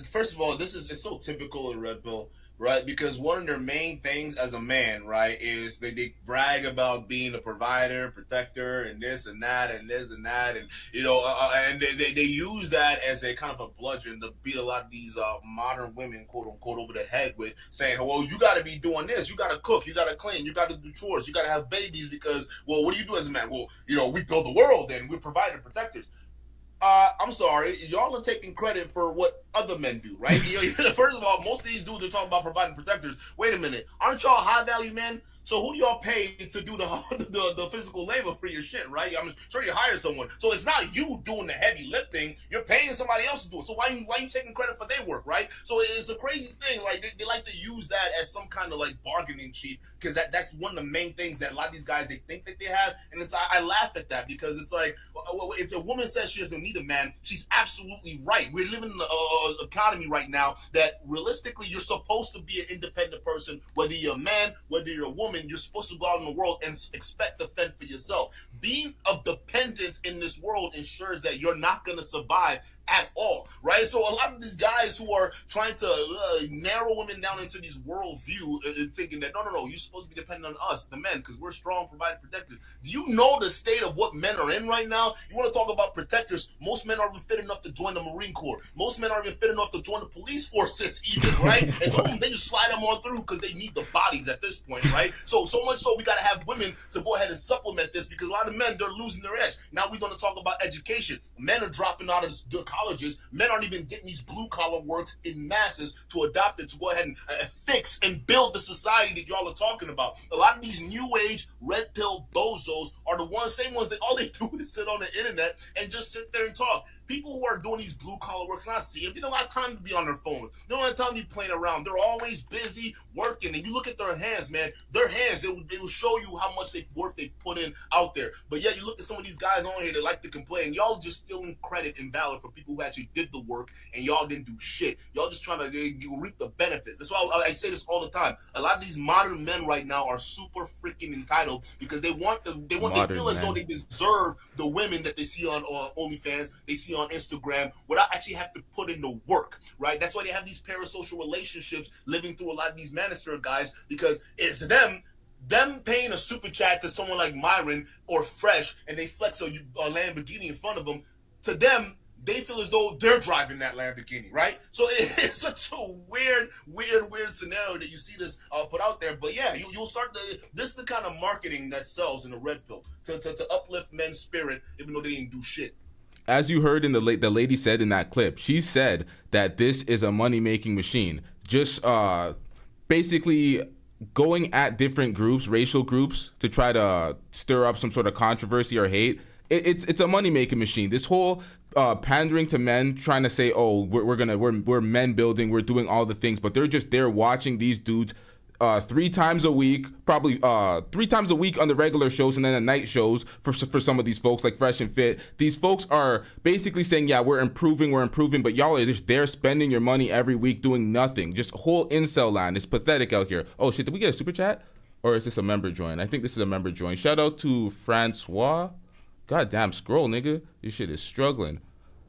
first of all, it's so typical of Red Pill, right? Because one of their main things as a man, right, is they brag about being a provider, protector, and this and that, and this and that, and you know, and they use that as a kind of a bludgeon to beat a lot of these modern women, quote unquote, over the head with saying, well, you got to be doing this, you got to cook, you got to clean, you got to do chores, you got to have babies because, well, what do you do as a man? Well, you know, we build the world and we're providing protectors. I'm sorry, y'all are taking credit for what other men do, right? First of all, most of these dudes are talking about providing protectors. Wait a minute, aren't y'all high value men? So who do y'all pay to do the physical labor for your shit, right? I'm sure you hire someone. So it's not you doing the heavy lifting. You're paying somebody else to do it. So why you taking credit for their work, right? So it's a crazy thing. Like they like to use that as some kind of like bargaining cheat because that's one of the main things that a lot of these guys they think that they have. And I laugh at that because it's like if a woman says she doesn't need a man, she's absolutely right. We're living in an economy right now that realistically you're supposed to be an independent person, whether you're a man, whether you're a woman. You're supposed to go out in the world and expect to fend for yourself. Being of dependence in this world ensures that you're not going to survive at all, right? So a lot of these guys who are trying to narrow women down into these worldview and thinking that, no, you're supposed to be dependent on us, the men, because we're strong, providing protectors. Do you know the state of what men are in right now? You want to talk about protectors? Most men aren't even fit enough to join the Marine Corps. Most men aren't even fit enough to join the police forces even, right? And some of them, they just slide them on through because they need the bodies at this point, right? So much so we got to have women to go ahead and supplement this because a lot of men, they're losing their edge. Now we're going to talk about education. Men are dropping out of the colleges. Men aren't even getting these blue-collar works in masses to adopt it, to go ahead and fix and build the society that y'all are talking about. A lot of these new age red pill bozos are the same ones that all they do is sit on the internet and just sit there and talk. People who are doing these blue-collar works, and I see them, they don't have time to be on their phone. They don't have time to be playing around. They're always busy working. And you look at their hands, man, their hands, they will show you how much work they put in out there. But yeah, you look at some of these guys on here that like to complain. Y'all just stealing credit and valor for people who actually did the work, and y'all didn't do shit. Y'all just trying to reap the benefits. That's why I say this all the time. A lot of these modern men right now are super freaking entitled because they feel as though they deserve the women that they see on OnlyFans, they see on Instagram, without actually have to put in the work, right? That's why they have these parasocial relationships living through a lot of these manosphere guys, because it's them paying a super chat to someone like Myron or Fresh, and they flex a Lamborghini in front of them. To them, they feel as though they're driving that Lamborghini, right? So it's such a weird scenario that you see this put out there. But yeah, you'll start this is the kind of marketing that sells in the red pill to uplift men's spirit, even though they didn't do shit. As you heard in the lady said in that clip, she said that this is a money-making machine. Just basically going at different groups, racial groups, to try to stir up some sort of controversy or hate. It's a money-making machine. This whole pandering to men, trying to say, oh, we're men building, we're doing all the things, but they're just there watching these dudes 3 times a week, probably 3 times a week on the regular shows, and then the night shows for some of these folks like Fresh and Fit. These folks are basically saying, yeah, we're improving, but y'all are just there spending your money every week doing nothing. Just whole incel land. It's pathetic out here. Oh shit, did we get a super chat? Or is this a member join? I think this is a member join. Shout out to Francois. God damn, scroll, nigga. This shit is struggling.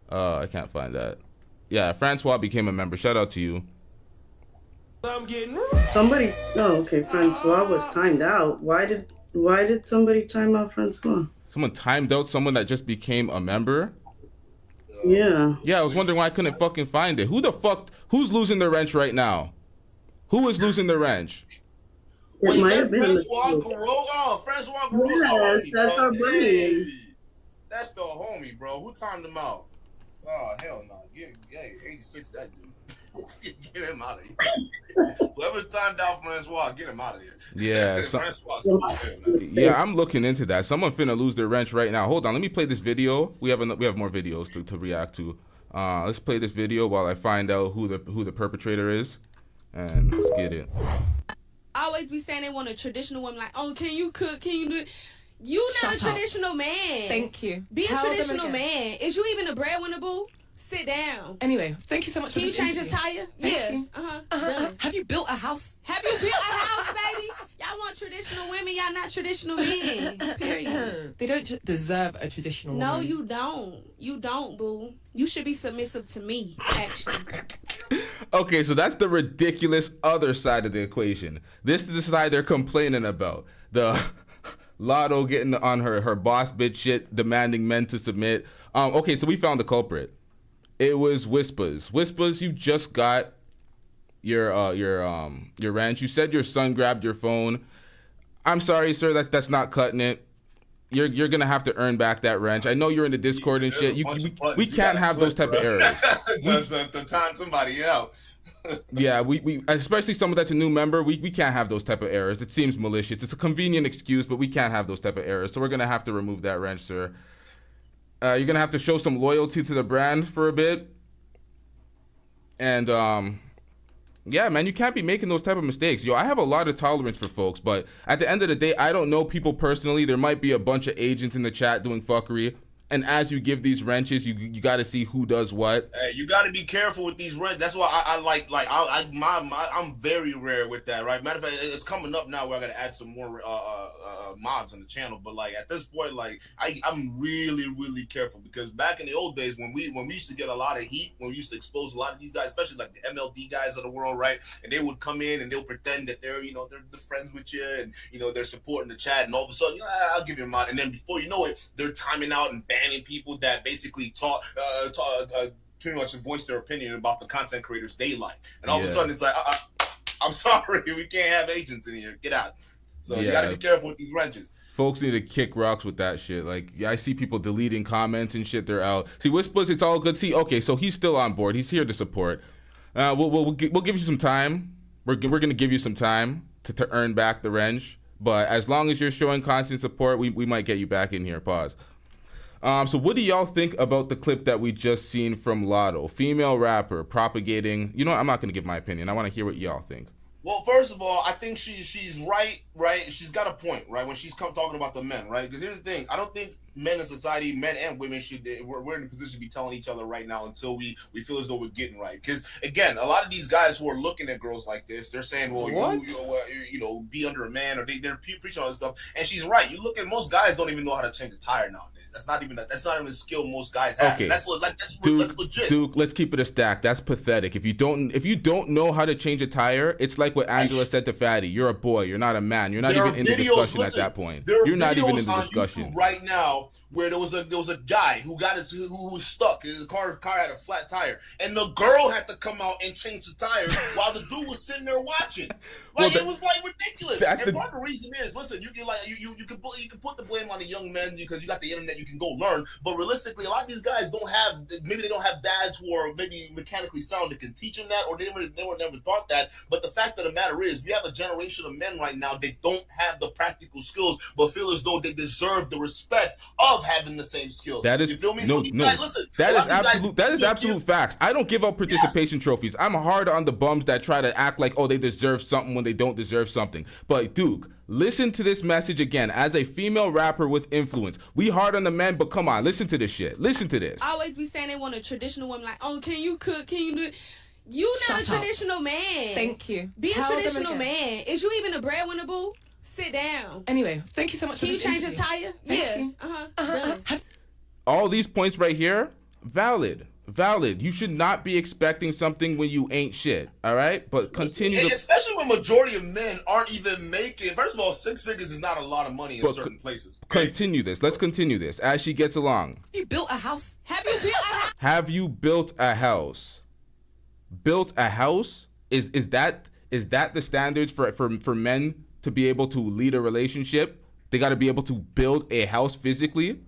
I can't find that. Yeah, Francois became a member. Shout out to you. Somebody. Oh, okay. Francois was timed out. Why did somebody time out Francois? Someone timed out someone that just became a member? Yeah. Yeah, I was wondering why I couldn't fucking find it. Who's losing their wrench right now? Who is losing their wrench? It might have been Francois Garreau. Oh, Francois Garreau. Yes, that's our buddy. Hey, that's the homie, bro. Who timed him out? Oh, hell no. Get 86, that dude. Get him out of here. Whoever timed out Francois, get him out of here. Yeah. Yeah, I'm looking into that. Someone finna lose their wrench right now. Hold on, let me play this video. We have more videos to react to. Let's play this video while I find out who the perpetrator is, and let's get it. Always be saying they want a traditional woman, like, oh, can you cook? Can you do it? You not a traditional man. Thank you. Be a traditional man. Is you even a breadwinner, boo? Sit down. Anyway, thank you so much. Can you change your tire? Thank Yeah. Have you built a house? Have you built a house, baby? Y'all want traditional women. Y'all not traditional men. Period. They don't deserve a traditional woman. No, you don't. You don't, boo. You should be submissive to me, actually. Okay, so that's the ridiculous other side of the equation. This is the side they're complaining about. The Lotto getting on her boss bitch shit, demanding men to submit. Okay, so we found the culprit. It was Whispers. Whispers, you just got your wrench. You said your son grabbed your phone. I'm sorry, sir. That's not cutting it. You're gonna have to earn back that wrench. I know you're in the Discord and shit. We can't have those type of errors. to time somebody out. Yeah, we especially someone that's a new member, we can't have those type of errors. It seems malicious. It's a convenient excuse, but we can't have those type of errors. So we're gonna have to remove that wrench, sir. You're gonna have to show some loyalty to the brand for a bit. And yeah, man, you can't be making those type of mistakes. Yo, I have a lot of tolerance for folks, but at the end of the day, I don't know people personally. There might be a bunch of agents in the chat doing fuckery. And as you give these wrenches, you got to see who does what. Hey, you got to be careful with these wrenches. That's why I'm very rare with that, right? Matter of fact, it's coming up now where I got to add some more mods on the channel. But like at this point, like I'm really careful, because back in the old days when we used to get a lot of heat, when we used to expose a lot of these guys, especially like the MLD guys of the world, right? And they would come in and they'll pretend that they're they're friends with you, and they're supporting the chat, and all of a sudden I'll give you a mod, and then before you know it, they're timing out and banning people that basically pretty much voice their opinion about the content creators they like, and all of a sudden it's like, I'm sorry, we can't have agents in here. Get out. So you gotta be careful with these wrenches. Folks need to kick rocks with that shit. Like, I see people deleting comments and shit. They're out. See, Whispers, it's all good. See, okay, so he's still on board. He's here to support. We'll give you some time. We're gonna give you some time to earn back the wrench. But as long as you're showing constant support, we might get you back in here. Pause. So what do y'all think about the clip that we just seen from Lotto? Female rapper propagating. You know what? I'm not going to give my opinion. I want to hear what y'all think. Well, first of all, I think she's right? She's got a point, right? When she's talking about the men, right? Because here's the thing. I don't think men in society, men and women, we're in a position to be telling each other right now until we feel as though we're getting right. Because, again, a lot of these guys who are looking at girls like this, they're saying, well, you be under a man, or they're preaching all this stuff. And she's right. You look at most guys don't even know how to change a tire nowadays. That's not even a skill most guys have. Okay. That's legit. Duke, let's keep it a stack. That's pathetic. If you don't know how to change a tire, it's like like what Angela said to Fatty. You're a boy. You're not a man. You're not even in the discussion at that point. There are You're not even in the videos on discussion. YouTube right now where there was a guy who was stuck. His car had a flat tire, and the girl had to come out and change the tire while the dude was sitting there watching. Like it was like ridiculous. And part of the reason is, listen, you can put the blame on the young men because you got the internet. You can go learn, but realistically, a lot of these guys don't have dads who are maybe mechanically sound that can teach them that, or they were never taught that. But the fact of the matter is, we have a generation of men right now that don't have the practical skills, but feel as though they deserve the respect of having the same skills. That is absolute facts. I don't give out participation trophies. I'm hard on the bums that try to act like, oh, they deserve something when they don't deserve something. But Duke, listen to this message again. As a female rapper with influence, we hard on the men, but come on, listen to this shit. Listen to this. I always be saying they want a traditional woman, like, oh, can you cook? Can you do it? You not a traditional man. Thank you. Be a traditional man. Is you even a breadwinner, boo? Sit down. Anyway, thank you so much for this interview. Can you change your tire? Thank you. All these points right here, valid. You should not be expecting something when you ain't shit. All right, but continue. Especially when majority of men aren't even making. First of all, 6 figures is not a lot of money in certain places. Continue this. Let's continue this as she gets along. You built a house. Have you built a house? Have you built a house? Built a house? Is that the standards for men to be able to lead a relationship? They got to be able to build a house physically.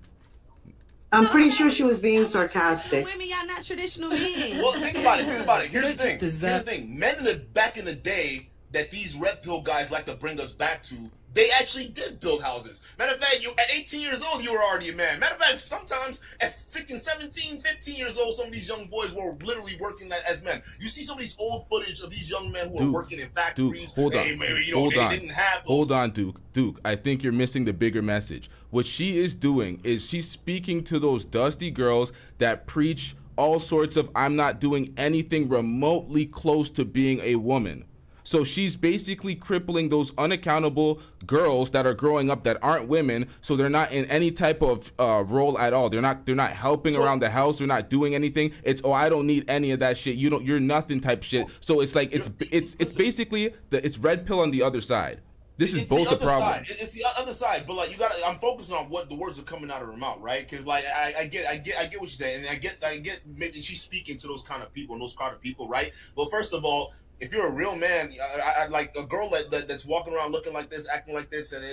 I'm pretty sure she was being sarcastic. Women, y'all not traditional men. Well, think about it. Here's the thing. Men back in the day that these red pill guys like to bring us back to, they actually did build houses. Matter of fact, at 18 years old, you were already a man. Matter of fact, sometimes at freaking 17, 15 years old, some of these young boys were literally working as men. You see some of these old footage of these young men who are working in factories. Duke, hold on. Didn't have those. Hold on, Duke. Duke, I think you're missing the bigger message. What she is doing is she's speaking to those dusty girls that preach all sorts of, I'm not doing anything remotely close to being a woman. So she's basically crippling those unaccountable girls that are growing up that aren't women, so they're not in any type of role at all. They're not helping around the house. They're not doing anything. It's, oh, I don't need any of that shit. You're nothing type shit. So it's like it's basically it's red pill on the other side. This is both the problem. It's the other side, but like I'm focusing on what the words are coming out of her mouth, right? Because like I get what she's saying, and I get maybe she's speaking to those kind of people and those kind of people, right? Well, first of all, if you're a real man, I like a girl that's walking around looking like this, acting like this, and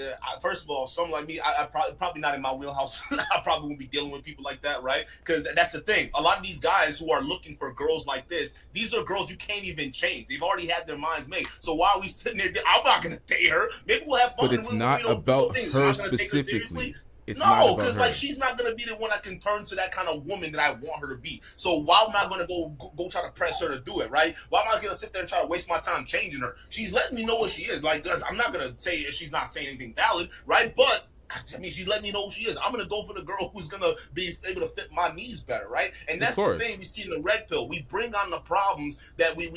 first of all, someone like me, I probably not in my wheelhouse. I probably won't be dealing with people like that, right? Because that's the thing. A lot of these guys who are looking for girls like this, these are girls you can't even change. They've already had their minds made. So why are we sitting there? I'm not gonna date her. Maybe we'll have fun. But it's not about her specifically. No, because like she's not gonna be the one I can turn to that kind of woman that I want her to be. So why am I gonna go try to press her to do it, right? Why am I gonna sit there and try to waste my time changing her? She's letting me know what she is. Like, I'm not gonna say she's not saying anything valid, right? But I mean, she's letting me know who she is. I'm going to go for the girl who's going to be able to fit my needs better, right? And that's the thing we see in the red pill. We bring on the problems that we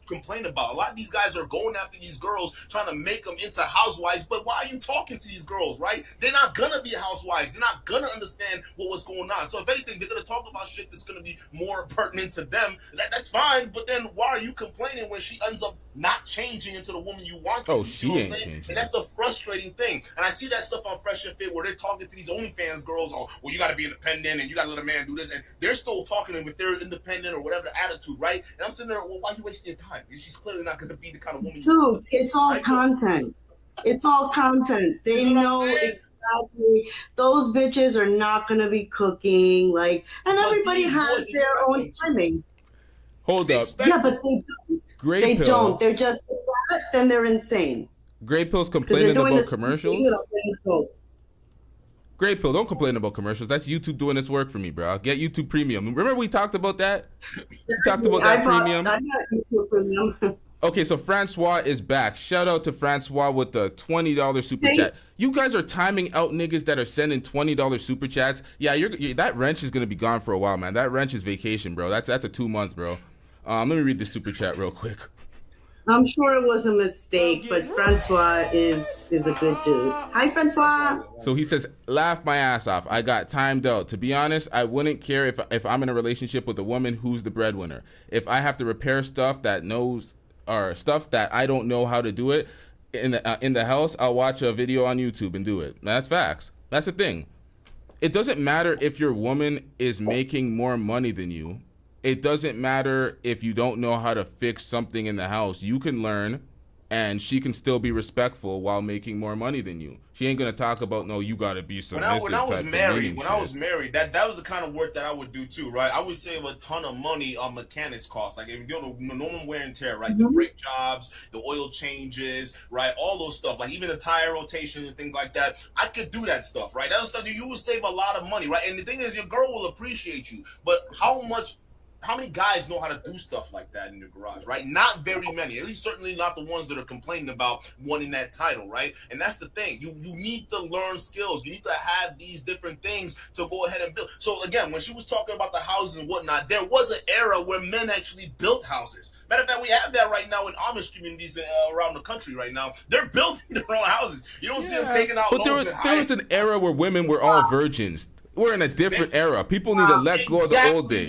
complain about. A lot of these guys are going after these girls, trying to make them into housewives. But why are you talking to these girls, right? They're not going to be housewives. They're not going to understand what's going on. So if anything, they're going to talk about shit that's going to be more pertinent to them. That's fine. But then why are you complaining when she ends up not changing into the woman you want to? Oh, she ain't changing. And that's the frustrating thing. And I see that stuff on Fresh and Fit where they're talking to these OnlyFans girls. Oh, well, you got to be independent and you got to let a man do this. And they're still talking with their independent or whatever attitude, right? And I'm sitting there, well, why are you wasting your time? She's clearly not going to be the kind of woman you Dude, it's all content. It's all content. They know exactly. Those bitches are not going to be cooking. Like, and everybody has their own timing. Hold up. Yeah, but they don't. They don't. They're just then they're insane. Grey Pill's complaining about commercials. Grey Pill, don't complain about commercials. That's YouTube doing this work for me, bro. Get YouTube Premium. Remember we talked about that? We talked about that premium. I got YouTube Premium. Okay, so Francois is back. Shout out to Francois with the $20 super chat. You guys are timing out niggas that are sending $20 super chats. Yeah, that wrench is gonna be gone for a while, man. That wrench is vacation, bro. That's a 2 month, bro. Let me read the super chat real quick. I'm sure it was a mistake, but Francois is a good dude. Hi, Francois. So he says, laugh my ass off. I got timed out. To be honest, I wouldn't care if I'm in a relationship with a woman who's the breadwinner. If I have to repair stuff that knows or stuff that I don't know how to do it in the house, I'll watch a video on YouTube and do it. That's facts. That's the thing. It doesn't matter if your woman is making more money than you. It doesn't matter if you don't know how to fix something in the house. You can learn, and she can still be respectful while making more money than you. She ain't gonna talk about, no, you gotta be submissive. When I was married, that was the kind of work that I would do too, right? I would save a ton of money on mechanics costs, like if you do the normal wear and tear, right? The brake jobs, the oil changes, right? All those stuff, like even the tire rotation and things like that. I could do that stuff, right? That was stuff that you would save a lot of money, right? And the thing is, your girl will appreciate you, but how many guys know how to do stuff like that in your garage, right? Not very many, at least certainly not the ones that are complaining about wanting that title, right? And that's the thing. You need to learn skills. You need to have these different things to go ahead and build. So again, when she was talking about the houses and whatnot, there was an era where men actually built houses. Matter of fact, we have that right now in Amish communities around the country right now. They're building their own houses. You don't see them taking out loans. But there was an era where women were all virgins. We're in a different era. People need to let go of the old days.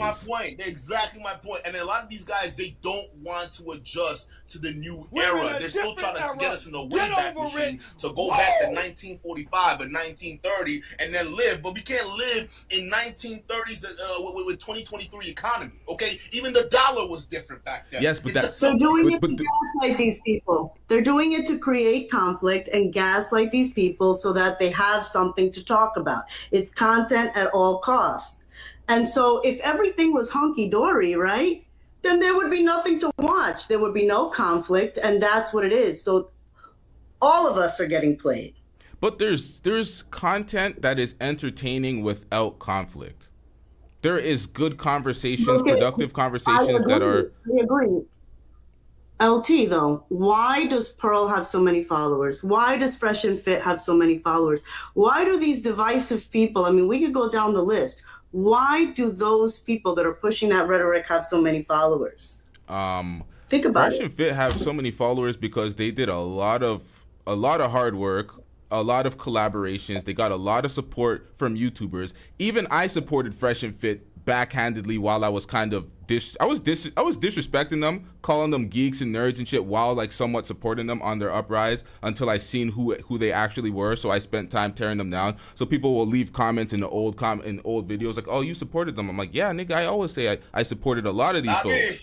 Exactly my point. And a lot of these guys, they don't want to adjust to the new era. They're still trying to get us in the Wayback Machine to go back to 1945 or 1930 and then live. But we can't live in 1930s with 2023 economy. Okay, even the dollar was different back then. Yes, but that's they're doing it to gaslight these people. They're doing it to create conflict and gaslight these people so that they have something to talk about. It's content at all costs. And so if everything was hunky-dory, right, then there would be nothing to watch. There would be no conflict, and that's what it is. So all of us are getting played. But there's content that is entertaining without conflict. There is good conversations, productive conversations that are... I agree. LT, though, why does Pearl have so many followers? Why does Fresh and Fit have so many followers? Why do these divisive people, I mean, we could go down the list. Why do those people that are pushing that rhetoric have so many followers? Think about Fresh and Fit have so many followers because they did a lot of hard work, a lot of collaborations. They got a lot of support from YouTubers. Even I supported Fresh and Fit backhandedly while I was kind of I was disrespecting them, calling them geeks and nerds and shit while like somewhat supporting them on their uprise until I seen who they actually were. So I spent time tearing them down. So people will leave comments in the old videos like, "Oh, you supported them." I'm like, "Yeah, nigga, I always say I supported a lot of these folks."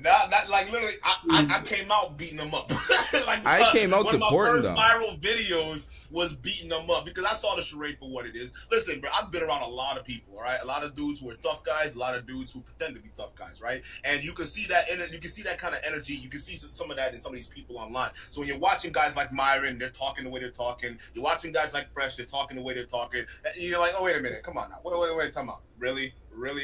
Not like literally, I came out beating them up. Like I came out supporting them. One of my first viral videos was beating them up because I saw the charade for what it is. Listen, bro, I've been around a lot of people, all right? A lot of dudes who are tough guys, a lot of dudes who pretend to be tough guys, right? And you can see that you can see that kind of energy. You can see some of that in some of these people online. So when you're watching guys like Myron, they're talking the way they're talking. You're watching guys like Fresh, they're talking the way they're talking. And you're like, oh, wait a minute, come on now. Wait, time out. Really?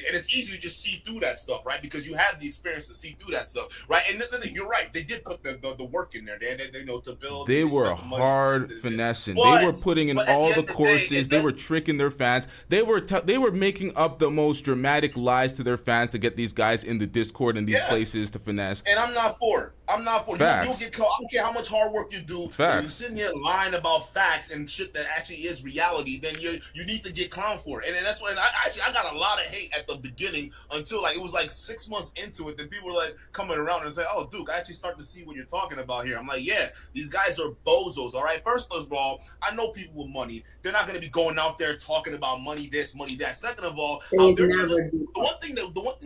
And it's easy to just see through that stuff, right? Because you have the experience to see through that stuff, right? And you're right. They did put the work in there. They know to build. They were hard finessing. They were putting in all the courses. They were tricking their fans. They were making up the most dramatic lies to their fans to get these guys in the Discord and these places to finesse. And I'm not for it. You'll get caught. I don't care how much hard work you do. If you're sitting here lying about facts and shit that actually is reality, then you need to get clowned for it. And that's when I got a lot of hate at the beginning until like it was like 6 months into it. Then people were like coming around and say, "Oh, Duke, I actually start to see what you're talking about here." I'm like, "Yeah, these guys are bozos." All right. First of all, I know people with money. They're not going to be going out there talking about money this, money that. Second of all, the one thing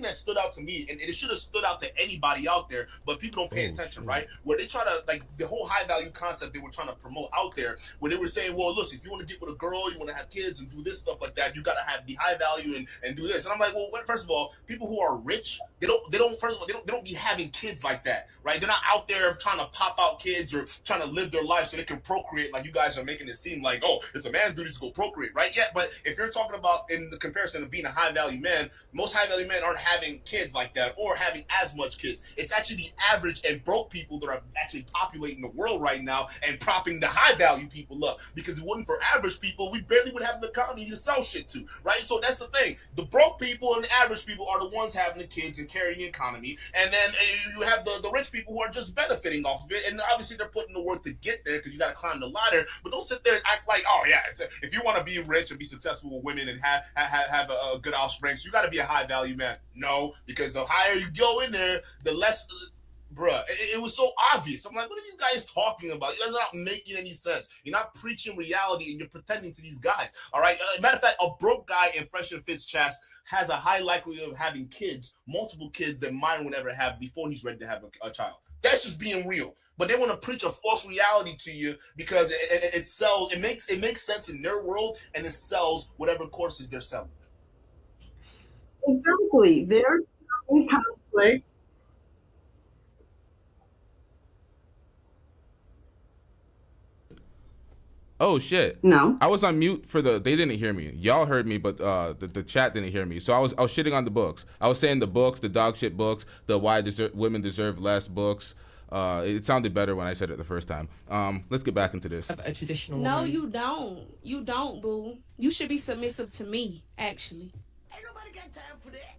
that stood out to me, and it should have stood out to anybody out there, but people don't pay attention, right? Where they try to like the whole high value concept they were trying to promote out there, where they were saying, "Well, listen, if you want to get with a girl, you want to have kids and do this stuff like that, you got to have the high value and do this." And I'm like, well, first of all, people who are rich, they don't be having kids like that, right? They're not out there trying to pop out kids or trying to live their life so they can procreate like you guys are making it seem like, oh, it's a man's duty to go procreate, right? Yeah, but if you're talking about in the comparison of being a high value man, most high value men aren't having kids like that or having as much kids. It's actually the average and broke people that are actually populating the world right now and propping the high value people up, because if it wasn't for average people, we barely would have an economy to sell shit to, right? So that's the thing. The broke people and the average people are the ones having the kids and carrying the economy, and then you have the rich people who are just benefiting off of it, and obviously they're putting the work to get there because you got to climb the ladder. But don't sit there and act like, oh yeah, if you want to be rich and be successful with women and have a good offspring, so you got to be a high value man. No, because the higher you go in there, the less Bruh, it was so obvious. I'm like, what are these guys talking about? You guys are not making any sense. You're not preaching reality, and you're pretending to these guys. All right. Matter of fact, a broke guy in Fresh and Fit's chest has a high likelihood of having kids, multiple kids, than mine would ever have before he's ready to have a child. That's just being real. But they want to preach a false reality to you because it sells. It makes sense in their world, and it sells whatever courses they're selling. Exactly. They're in conflict. Oh shit! No, I was on mute for the. They didn't hear me. Y'all heard me, but the chat didn't hear me. So I was shitting on the books. I was saying the books, the dog shit books, the why women deserve less books. It sounded better when I said it the first time. Let's get back into this. A traditional No, woman. you don't. You don't, boo. You should be submissive to me, actually. Ain't nobody got time for that.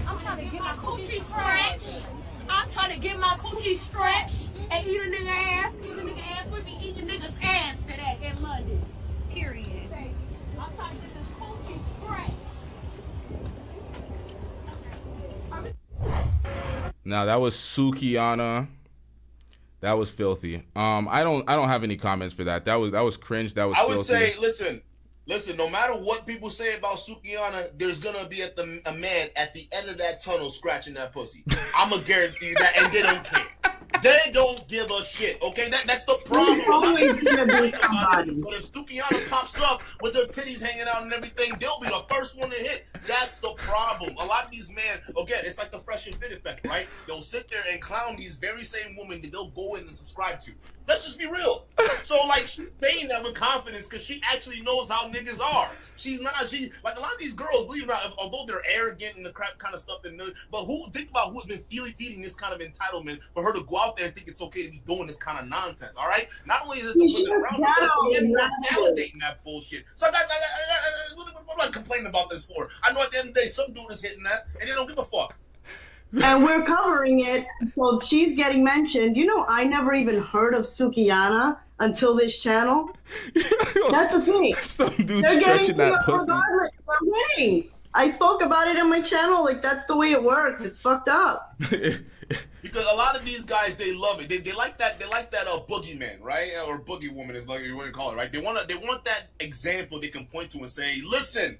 I'm trying to get my coochie stretch. I'm trying to get my coochie stretch and eat a nigga ass. Eat a nigga ass. We be eating niggas ass today in London. Period. I'm trying to get this coochie stretch. Now that was Sukiana. That was filthy. I don't have any comments for that. That was cringe. That was I filthy. would say, listen, no matter what people say about Sukiana, there's gonna be a man at the end of that tunnel scratching that pussy. I'ma guarantee you that, and they don't care. They don't give a shit. Okay, that's the problem. always gonna be somebody. But if Sukiana pops up with her titties hanging out and everything, they'll be the first one to hit. That's the problem. A lot of these men, again, it's like the Fresh and Fit effect, right? They'll sit there and clown these very same women that they'll go in and subscribe to. Let's just be real. So, like, she's saying that with confidence because she actually knows how niggas are. Like, a lot of these girls, believe it or not, although they're arrogant and the crap kind of stuff, but think about who's been feeding this kind of entitlement for her to go out there and think it's okay to be doing this kind of nonsense, all right? Not only is it the women around her, but the men who are validating that bullshit. So, what am I complaining about this for? I know at the end of the day, some dude is hitting that, and they don't give a fuck. And we're covering it, so she's getting mentioned. You know, I never even heard of Sukiana until this channel. That's the thing. Some dude They're stretching that pussy. regardless. We're winning. I spoke about it on my channel. Like, that's the way it works. It's fucked up. Because a lot of these guys, they love it. They like that. They like that boogeyman, right? Or boogie woman is like you want to call it, right? They want that example they can point to and say, listen.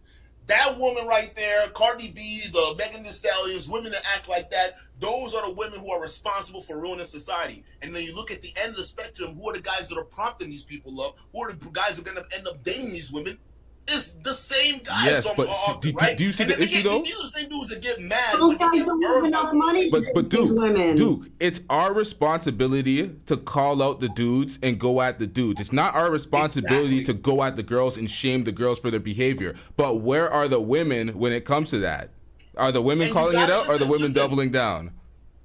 That woman right there, Cardi B, the Megan Thee Stallions, women that act like that, those are the women who are responsible for ruining society. And then you look at the end of the spectrum, who are the guys that are prompting these people up? Who are the guys that are going to end up dating these women? It's the same guys. Yes, but do you see the issue though? These are the same dudes that get mad. Those guys don't have enough money. But Duke, it's our responsibility to call out the dudes and go at the dudes. It's not our responsibility to go at the girls and shame the girls for their behavior. But where are the women when it comes to that? Are the women calling it out? Or are the women doubling down?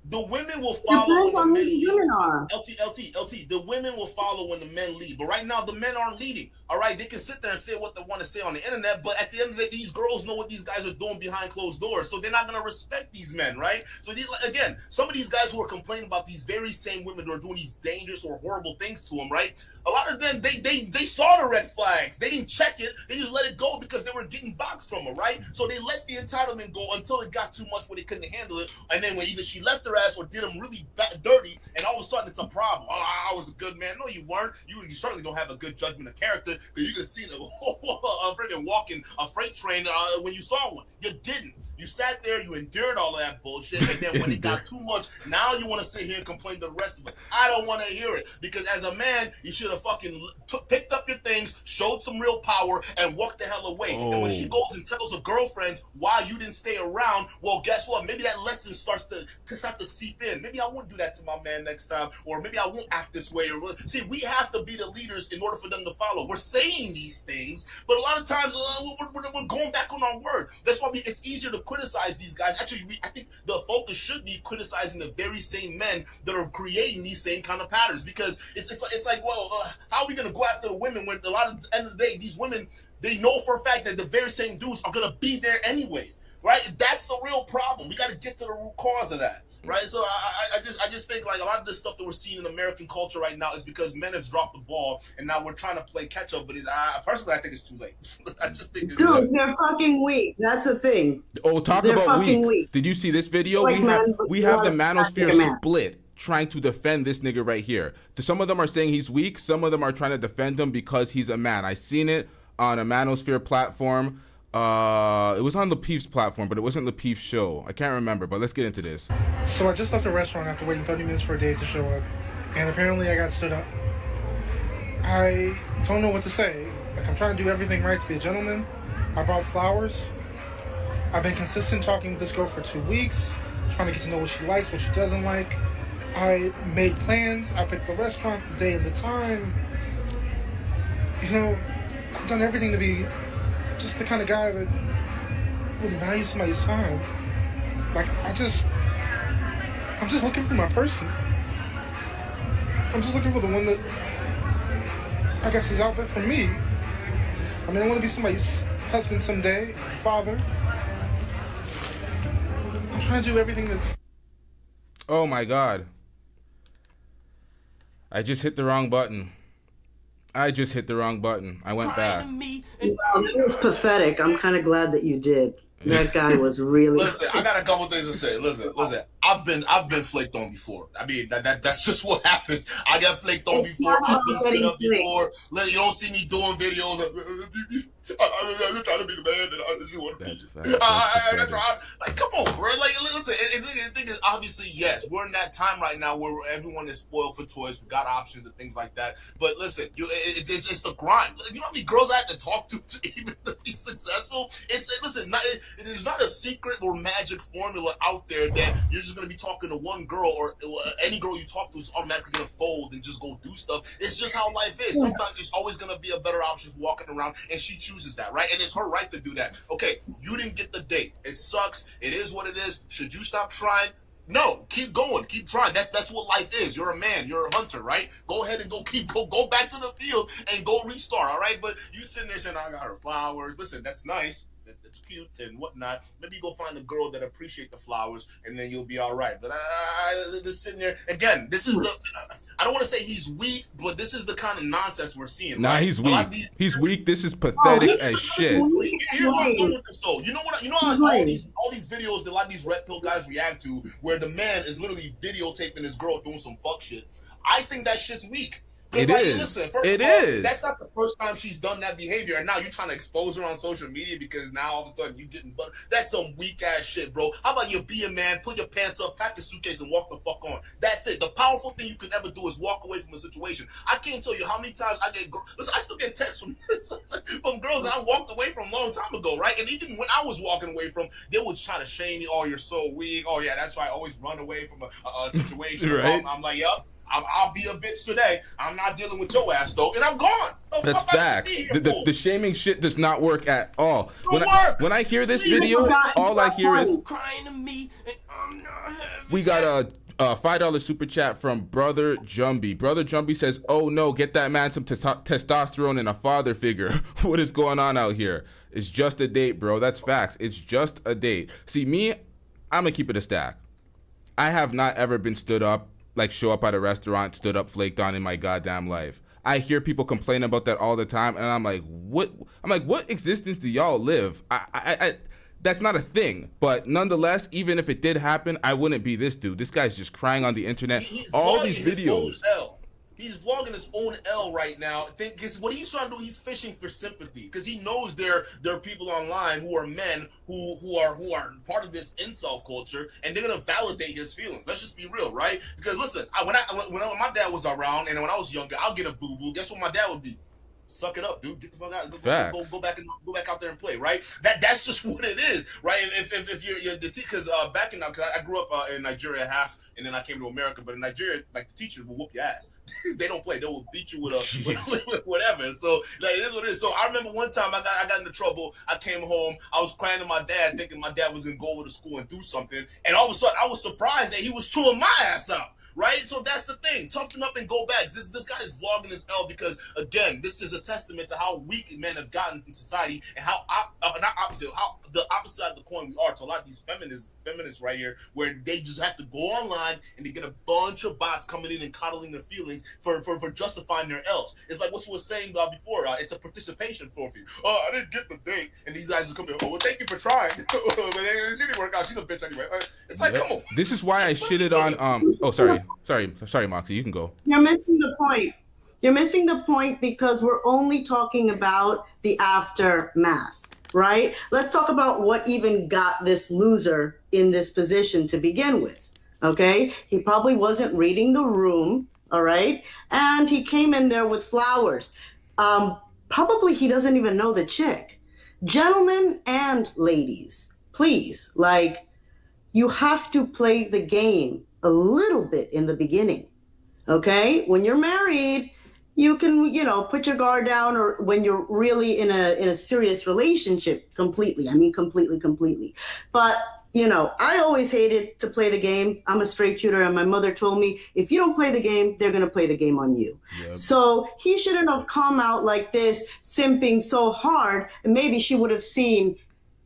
The women will follow Depends when on the who men the lead. women are. LT. The women will follow when the men lead. But right now, the men aren't leading. All right, they can sit there and say what they want to say on the internet, but at the end of the day, these girls know what these guys are doing behind closed doors, so they're not going to respect these men, right? So, again, some of these guys who are complaining about these very same women who are doing these dangerous or horrible things to them, right? A lot of them, they saw the red flags. They didn't check it. They just let it go because they were getting boxed from her, right? So they let the entitlement go until it got too much where they couldn't handle it, and then when either she left her ass or did them really dirty, and all of a sudden it's a problem. Oh, I was a good man. No, you weren't. You certainly don't have a good judgment of character because you can see a freaking walking a freight train when you saw one. You didn't. You sat there, you endured all of that bullshit, and then when it got too much, now you want to sit here and complain to the rest of it. I don't want to hear it, because as a man, you should have fucking picked up your things, showed some real power, and walked the hell away. And when she goes and tells her girlfriends why you didn't stay around, well, guess what? Maybe that lesson starts to seep in. Maybe I wouldn't do that to my man next time, or maybe I won't act this way. See, we have to be the leaders in order for them to follow. We're saying these things, but a lot of times we're going back on our word. That's why it's easier to criticize these guys. Actually, I think the focus should be criticizing the very same men that are creating these same kind of patterns, because it's like, well, how are we going to go after the women when a lot of the end of the day, these women, they know for a fact that the very same dudes are going to be there anyways, right? That's the real problem. We got to get to the root cause of that. right? So I just think like a lot of the stuff that we're seeing in American culture right now is because men have dropped the ball, and now we're trying to play catch up. But personally, I think it's too late. I just think it's Dude, they're fucking weak. That's the thing. Oh, talk They're about fucking weak. Did you see this video? Like we have the man, manosphere man. split trying to defend this nigga right here. Some of them are saying he's weak. Some of them are trying to defend him because he's a man. I seen it on a manosphere platform. It was on Lapeef's platform, but it wasn't Lapeef's show. I can't remember, but let's get into this. So I just left the restaurant after waiting 30 minutes for a date to show up, and apparently I got stood up. I don't know what to say. Like, I'm trying to do everything right to be a gentleman. I brought flowers. I've been consistent talking with this girl for 2 weeks, trying to get to know what she likes, what she doesn't like. I made plans. I picked the restaurant, the day, and the time. You know, I've done everything to be just the kind of guy that would value somebody's time. Like, I'm just looking for my person. I'm just looking for the one that, I guess, is out there for me. I mean, I want to be somebody's husband someday, father. I'm trying to do everything that's... Oh my God. I just hit the wrong button. I went back. Wow, that was pathetic. I'm kind of glad that you did. That guy was really... Listen, I got a couple things to say. Listen. I've been flaked on before. I mean, that's just what happens. I got flaked on before. I've been set up before. You don't see me doing videos. I'm trying to be the man that I just want to be. Like, come on, bro. Like, listen. And the thing is, obviously, yes, we're in that time right now where everyone is spoiled for choice. We got options and things like that. But listen, it's the grind. You know how many girls I had to talk to even to be successful? There's not a secret or magic formula out there that you're just gonna be talking to one girl or any girl you talk to is automatically gonna fold and just go do stuff. It's just how life is. Sometimes there's always gonna be a better option walking around, and she chooses that, right? And it's her right to do that. Okay, you didn't get the date. It sucks. It is what it is. Should you stop trying? No, keep going, keep trying. That's what life is. You're a man, you're a hunter, right? Go ahead and go back to the field and go restart, all right? But you sitting there saying, I got her flowers. Listen, that's nice. That's cute and whatnot. Maybe you go find a girl that appreciate the flowers, and then you'll be all right. But just sitting there again. This is I don't want to say he's weak, but this is the kind of nonsense we're seeing. Nah, right? he's weak. He's weak. This is pathetic as shit. Here's what I'm doing with this though. You know how all these videos that a lot of these red pill guys react to, where the man is literally videotaping his girl doing some fuck shit. I think that shit's weak. It like, is. Listen, first It of all, is. That's not the first time she's done that behavior, and now you're trying to expose her on social media because now all of a sudden you getting butt. That's some weak ass shit, bro. How about you be a man, put your pants up, pack your suitcase, and walk the fuck on? That's it. The powerful thing you can ever do is walk away from a situation. I can't tell you how many times I get girls. Listen, I still get texts from girls that I walked away from a long time ago, right? And even when I was walking away from, they would try to shame me. Oh, you're so weak. Oh yeah, that's why I always run away from a situation. Right. I'm like, yup. I'll be a bitch today. I'm not dealing with your ass though, and I'm gone. That's fact. The shaming shit does not work at all. When I hear this video, all I hear is crying to me, and I'm not happy. we got a $5 super chat from Brother Jumbie. Brother Jumbie says, "Oh no, get that man some testosterone and a father figure." What is going on out here? It's just a date, bro. That's facts. It's just a date. See, me, I'm gonna keep it a stack. I have not ever been stood up. Like show up at a restaurant, stood up, flaked on in my goddamn life. I hear people complain about that all the time, and I'm like, what? What existence do y'all live? I that's not a thing. But nonetheless, even if it did happen, I wouldn't be this dude. This guy's just crying on the internet. All these videos. He's vlogging his own L right now. Because what he's trying to do, he's fishing for sympathy. Because he knows there are people online who are men who are part of this incel culture, and they're gonna validate his feelings. Let's just be real, right? Because listen, when my dad was around, and when I was younger, I'll get a boo boo. Guess what my dad would be? Suck it up, dude. Get the fuck out. Go back out there and play, right? That's just what it is, right? If you're the because back in cause I grew up in Nigeria half, and then I came to America. But in Nigeria, like the teachers will whoop your ass. They don't play. They will beat you with whatever. So like it is what it is. So I remember one time I got into trouble. I came home. I was crying to my dad, thinking my dad was gonna go over to school and do something. And all of a sudden, I was surprised that he was chewing my ass out. right? So that's the thing. Toughen up and go back. This guy is vlogging his L because, again, this is a testament to how weak men have gotten in society and how how the opposite side of the coin we are to a lot of these feminists right here, where they just have to go online and they get a bunch of bots coming in and coddling their feelings for justifying their L's. It's like what you were saying before. It's a participation trophy. Oh, I didn't get the date, and these guys are coming. Oh, well, thank you for trying, but she didn't work out. She's a bitch anyway. It's like, come on. This is why I shitted on. Oh, sorry, Moxie. You can go. You're missing the point. You're missing the point because we're only talking about the aftermath, right? Let's talk about what even got this loser in this position to begin with, okay? He probably wasn't reading the room, all right? And he came in there with flowers. Probably he doesn't even know the chick. Gentlemen and ladies, please, like, you have to play the game a little bit in the beginning, okay? When you're married, you can, put your guard down, or when you're really in a serious relationship, completely. I mean, completely. But, I always hated to play the game. I'm a straight shooter, and my mother told me, if you don't play the game, they're going to play the game on you. Yep. So he shouldn't have come out like this, simping so hard, and maybe she would have seen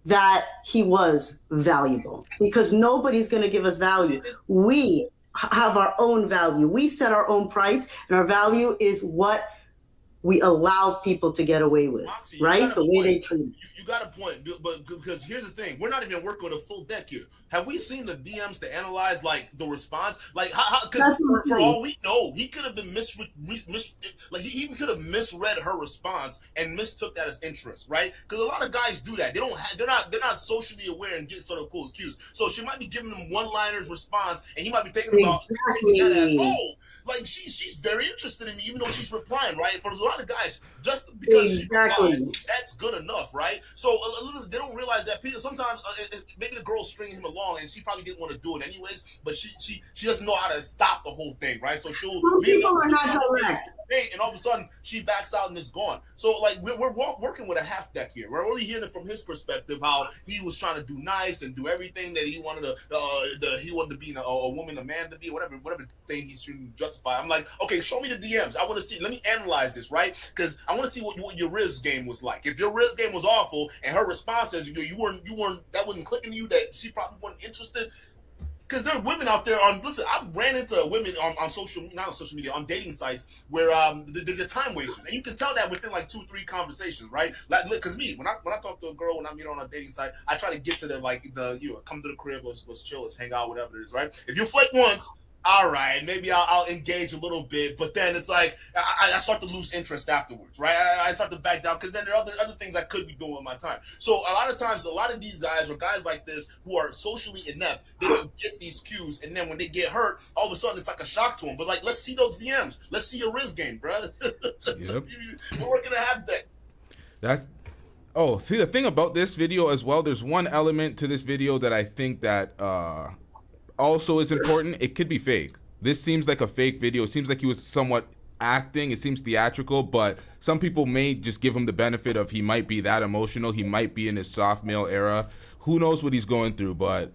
that he was valuable, because nobody's going to give us value. We have our own value. We set our own price, and our value is what we allow people to get away with, Moxie, right? The way they treat us. You got a point, but because here's the thing, we're not even working with a full deck here. Have we seen the DMs to analyze like the response? Like, because for all we know, he could have been he could have misread her response and mistook that as interest, right? Because a lot of guys do that. They're not socially aware and get sort of cool accused. So she might be giving him one-liners response, and he might be thinking about that as, oh, like she's very interested in me, even though she's replying, right? For a lot of guys, just because she replies, that's good enough, right? So they don't realize that Peter. Sometimes maybe the girl's stringing him along, and she probably didn't want to do it anyways, but she doesn't know how to stop the whole thing, right? So she'll people are not direct, and all of a sudden she backs out and is gone. So like we're working with a half deck here. We're only hearing it from his perspective, how he was trying to do nice and do everything that he wanted to be a woman, a man to be, whatever thing he's trying to justify. I'm like, okay, show me the DMs. I want to see. Let me analyze this, right? Because I want to see what your Riz game was like. If your Riz game was awful and her response says you weren't that wasn't clicking to you, that she probably wasn't interested. Because there are women out there listen, I've ran into women on social media, on dating sites where they're time wasters. And you can tell that within like 2-3 conversations, right? Like, because me, when I talk to a girl, when I meet her on a dating site, I try to get to come to the crib, let's chill, let's hang out, whatever it is, right? If you flake once, all right, maybe I'll engage a little bit, but then it's like I start to lose interest afterwards, right? I start to back down because then there are other things I could be doing with my time. So a lot of times, a lot of these guys or guys like this who are socially inept, they don't get these cues, and then when they get hurt, all of a sudden it's like a shock to them. But like, let's see those DMs, let's see your Riz game, bro. Yep. We're working to have that. See, the thing about this video as well, there's one element to this video that I think that also is important. It could be fake. This seems like a fake video. It seems like he was somewhat acting. It seems theatrical, but some people may just give him the benefit of he might be that emotional. He might be in his soft male era. Who knows what he's going through, but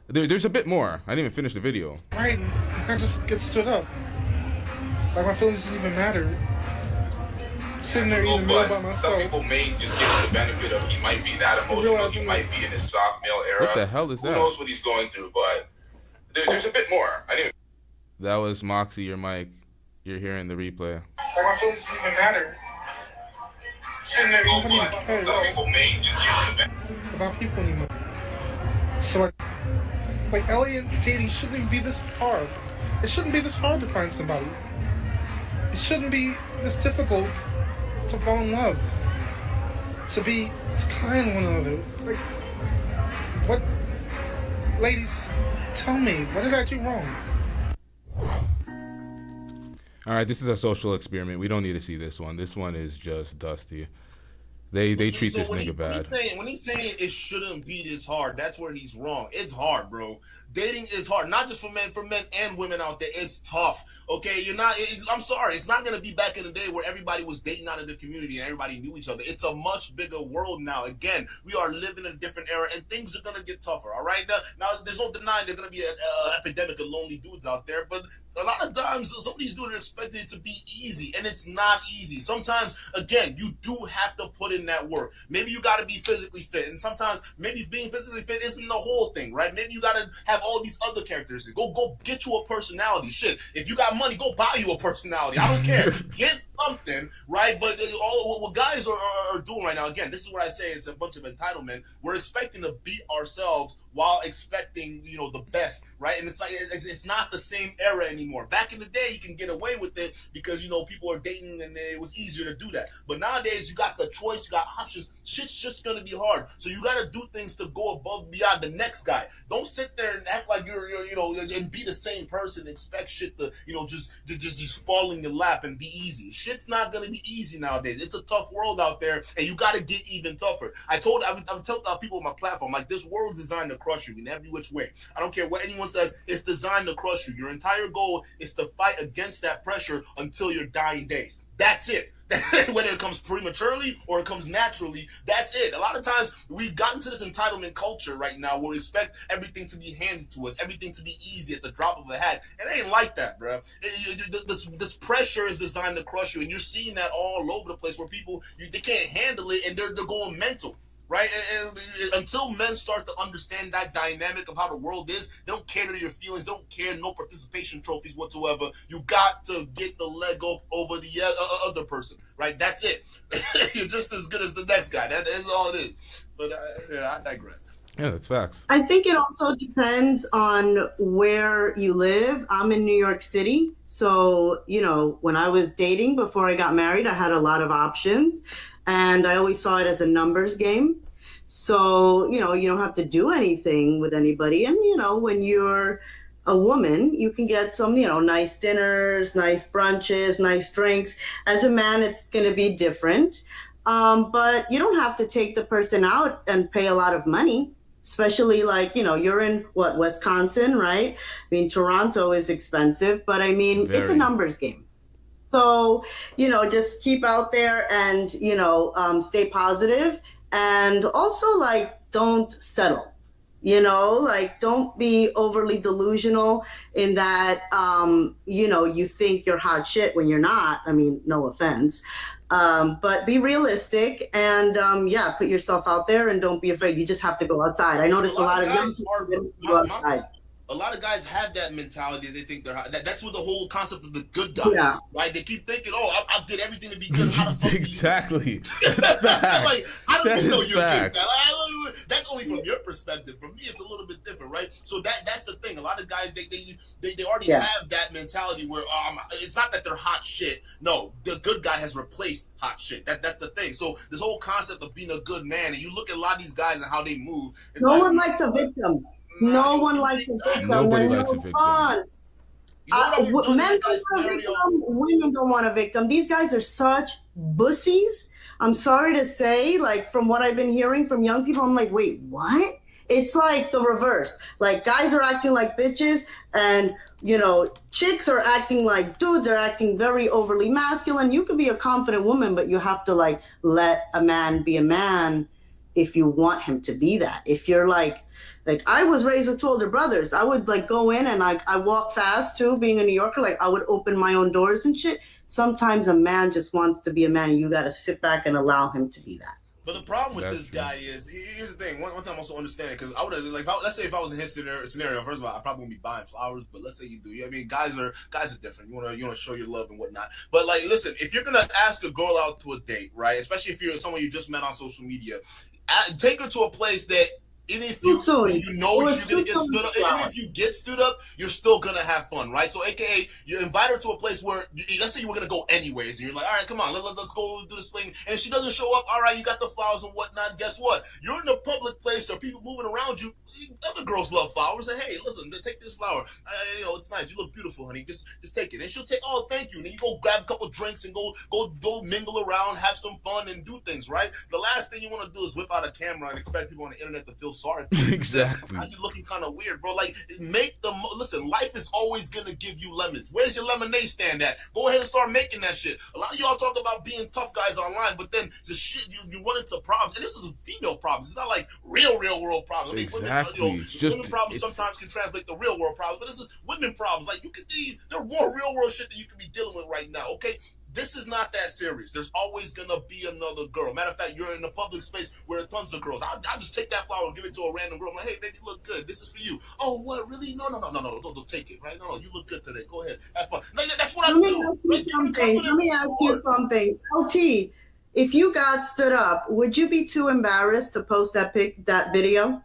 there's a bit more. I didn't even finish the video. Right, I just get stood up. Like my feelings didn't even matter. Sitting there eating a meal by myself. Some people may just give him the benefit of he might be that emotional. He might be in his soft male era. What the hell is that? Who knows what he's going through, but there's a bit more. That was Moxie, your mic. You're hearing the replay. Like my feelings didn't even matter. Sitting there eating some people may just give about people anymore. So like Elliot dating shouldn't even be this hard. It shouldn't be this hard to find somebody. It shouldn't be this difficult to fall in love. To be kind to one another. Like, what? Ladies, tell me, what did I do wrong? All right, this is a social experiment. We don't need to see this one. This one is just dusty. They treat this nigga bad. When he's saying it shouldn't be this hard, that's where he's wrong. It's hard, bro. Dating is hard, not just for men and women out there. It's tough. Okay, I'm sorry. It's not gonna be back in the day where everybody was dating out of the community and everybody knew each other. It's a much bigger world now. Again, we are living in a different era, and things are gonna get tougher. All right, now there's no denying there's gonna be an epidemic of lonely dudes out there, but a lot of times some of these dudes are expecting it to be easy, and it's not easy. Sometimes, again, you do have to put in that work. Maybe you got to be physically fit, and sometimes maybe being physically fit isn't the whole thing, right? Maybe you got to have all these other characteristics. Go get you a personality. Shit, if you got money, go buy you a personality. I don't care. Get something, right? But all what guys are doing right now, again, this is what I say. It's a bunch of entitlement. We're expecting to beat ourselves while expecting, the best, right? And it's like it's not the same era anymore. Back in the day, you can get away with it because people are dating and it was easier to do that. But nowadays, you got the choice, you got options. Shit's just gonna be hard. So you got to do things to go above and beyond the next guy. Don't sit there and act like you're and be the same person. And expect shit to just fall in your lap and be easy. Shit's not gonna be easy nowadays. It's a tough world out there, and you got to get even tougher. I would tell people on my platform, like, this world's designed to crush you in every which way. I don't care what anyone says. It's designed to crush you. Your entire goal is to fight against that pressure until your dying days. That's it. Whether it comes prematurely or it comes naturally, that's it. A lot of times we've gotten to this entitlement culture right now where we expect everything to be handed to us, everything to be easy at the drop of a hat. It ain't like that, bro. This pressure is designed to crush you, and you're seeing that all over the place where people, they can't handle it and they're going mental. Right? And until men start to understand that dynamic of how the world is, they don't cater to your feelings, they don't care, no participation trophies whatsoever. You got to get the leg up over the other person, right? That's it. You're just as good as the next guy. That is all it is. But I digress. Yeah, that's facts. I think it also depends on where you live. I'm in New York City. So, when I was dating before I got married, I had a lot of options. And I always saw it as a numbers game. So, you don't have to do anything with anybody. And, when you're a woman, you can get some, nice dinners, nice brunches, nice drinks. As a man, it's going to be different. But you don't have to take the person out and pay a lot of money, especially like, you're in Wisconsin, right? I mean, Toronto is expensive, but it's a numbers game. So, just keep out there and, stay positive, and also don't settle, don't be overly delusional in that, you think you're hot shit when you're not. I mean, no offense, but be realistic and, put yourself out there and don't be afraid. You just have to go outside. I noticed a lot of young people go outside. A lot of guys have that mentality. They think they're hot. That's what the whole concept of the good guy, right? They keep thinking, I did everything to be good. How the fuck exactly. Like, I don't even know you're a good guy. That's only from your perspective. For me, it's a little bit different, right? So that's the thing. A lot of guys, they already have that mentality where it's not that they're hot shit. No, the good guy has replaced hot shit. That's the thing. So this whole concept of being a good man, and you look at a lot of these guys and how they move. No one likes a victim. No one likes a victim. Nobody likes a victim. Men don't want a victim. Women don't want a victim. These guys are such bussies. I'm sorry to say, from what I've been hearing from young people, I'm like, wait, what? It's like the reverse. Like, guys are acting like bitches, and, chicks are acting like dudes. Are acting very overly masculine. You could be a confident woman, but you have to, let a man be a man if you want him to be that. If you're like I was raised with two older brothers. I would go in and I walk fast too, being a New Yorker. I would open my own doors and shit. Sometimes a man just wants to be a man, and you got to sit back and allow him to be that. But the problem with this guy is, here's the thing. One time I also understand it, because I would have, let's say if I was in his scenario, first of all, I probably wouldn't be buying flowers, but let's say you do. I mean, guys are different. You wanna show your love and whatnot. But listen, if you're gonna ask a girl out to a date, right? Especially if you're someone you just met on social media, take her to a place that, even if you know you're gonna get stood up, even if you get stood up, you're still gonna have fun, right? So, AKA, you invite her to a place where, let's say you were gonna go anyways, and you're like, all right, come on, let's go do this thing. And if she doesn't show up, all right, you got the flowers and whatnot. Guess what? You're in a public place, there are people moving around you. Other girls love flowers. And hey, listen, take this flower. It's nice. You look beautiful, honey. Just take it. And she'll take, oh, thank you. And then you go grab a couple drinks and go mingle around, have some fun, and do things, right? The last thing you want to do is whip out a camera and expect people on the internet to feel sorry for you. Exactly. Now you're looking kind of weird, bro. Listen, life is always gonna give you lemons. Where's your lemonade stand at? Go ahead and start making that shit. A lot of y'all talk about being tough guys online, but then the shit you run into problems, and this is female problems. It's not like real world problems. I mean, Exactly. Women problems sometimes can translate to real world problems, but this is women problems. Like there are more real world shit that you can be dealing with right now. Okay, this is not that serious. There's always gonna be another girl. Matter of fact, you're in a public space where there are tons of girls. I'll just take that flower and give it to a random girl. I'm like, hey, baby, you look good. This is for you. Oh, what? Really? No. Don't take it. Right? No. You look good today. Go ahead. Have fun. No, that's what I do. Let me ask you something. LT, if you got stood up, would you be too embarrassed to post that video?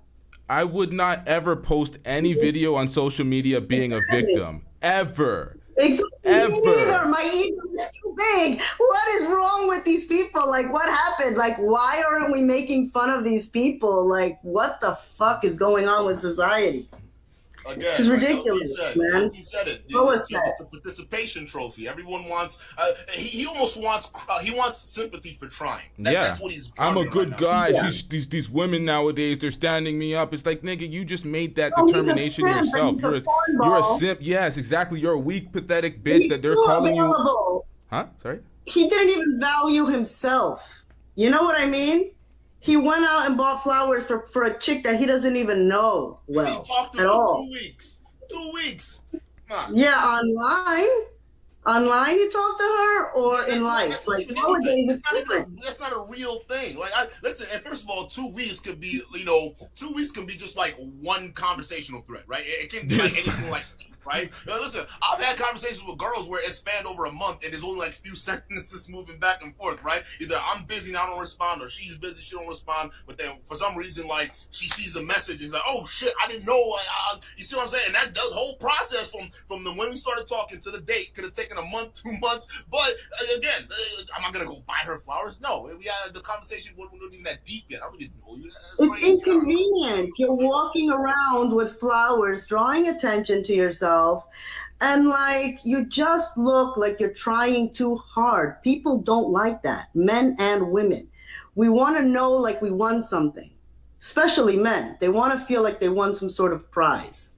I would not ever post any video on social media being a victim. Ever. Exactly. Ever. Me neither. My ego is too big. What is wrong with these people? Like, what happened? Like, why aren't we making fun of these people? Like, what the fuck is going on with society? Again, this is ridiculous, man. He said it. It's a participation trophy. Everyone wants. He almost wants. He wants sympathy for trying. That's what he's. I'm a good guy. Yeah. These women nowadays, they're standing me up. It's like, nigga, you just made that determination yourself. You're a simp. Yes, exactly. You're a weak, pathetic bitch that they're calling you. Huh? Sorry. He didn't even value himself. You know what I mean? He went out and bought flowers for a chick that he doesn't even know well he talked to at her all. 2 weeks. 2 weeks. Nah. Yeah, online. Online, you talk to her, or in life? Like nowadays, it's different. That's not a real thing. Like, listen. And first of all, 2 weeks could be, 2 weeks can be just like one conversational thread, right? It can be like anything like that, right? Listen, I've had conversations with girls where it spanned over a month, and there's only like a few sentences moving back and forth, right? Either I'm busy and I don't respond, or she's busy, she don't respond. But then for some reason, like she sees the message and like, oh shit, I didn't know. You see what I'm saying? And that the whole process from the when we started talking to the date could have taken a month, 2 months. But again, am I gonna go buy her flowers? No. We had the conversation wasn't even that deep yet. I don't even know you. It's inconvenient. You're walking around with flowers, drawing attention to yourself, and like you just look like you're trying too hard. People don't like that, men and women. We want to know like we won something, especially men. They want to feel like they won some sort of prize.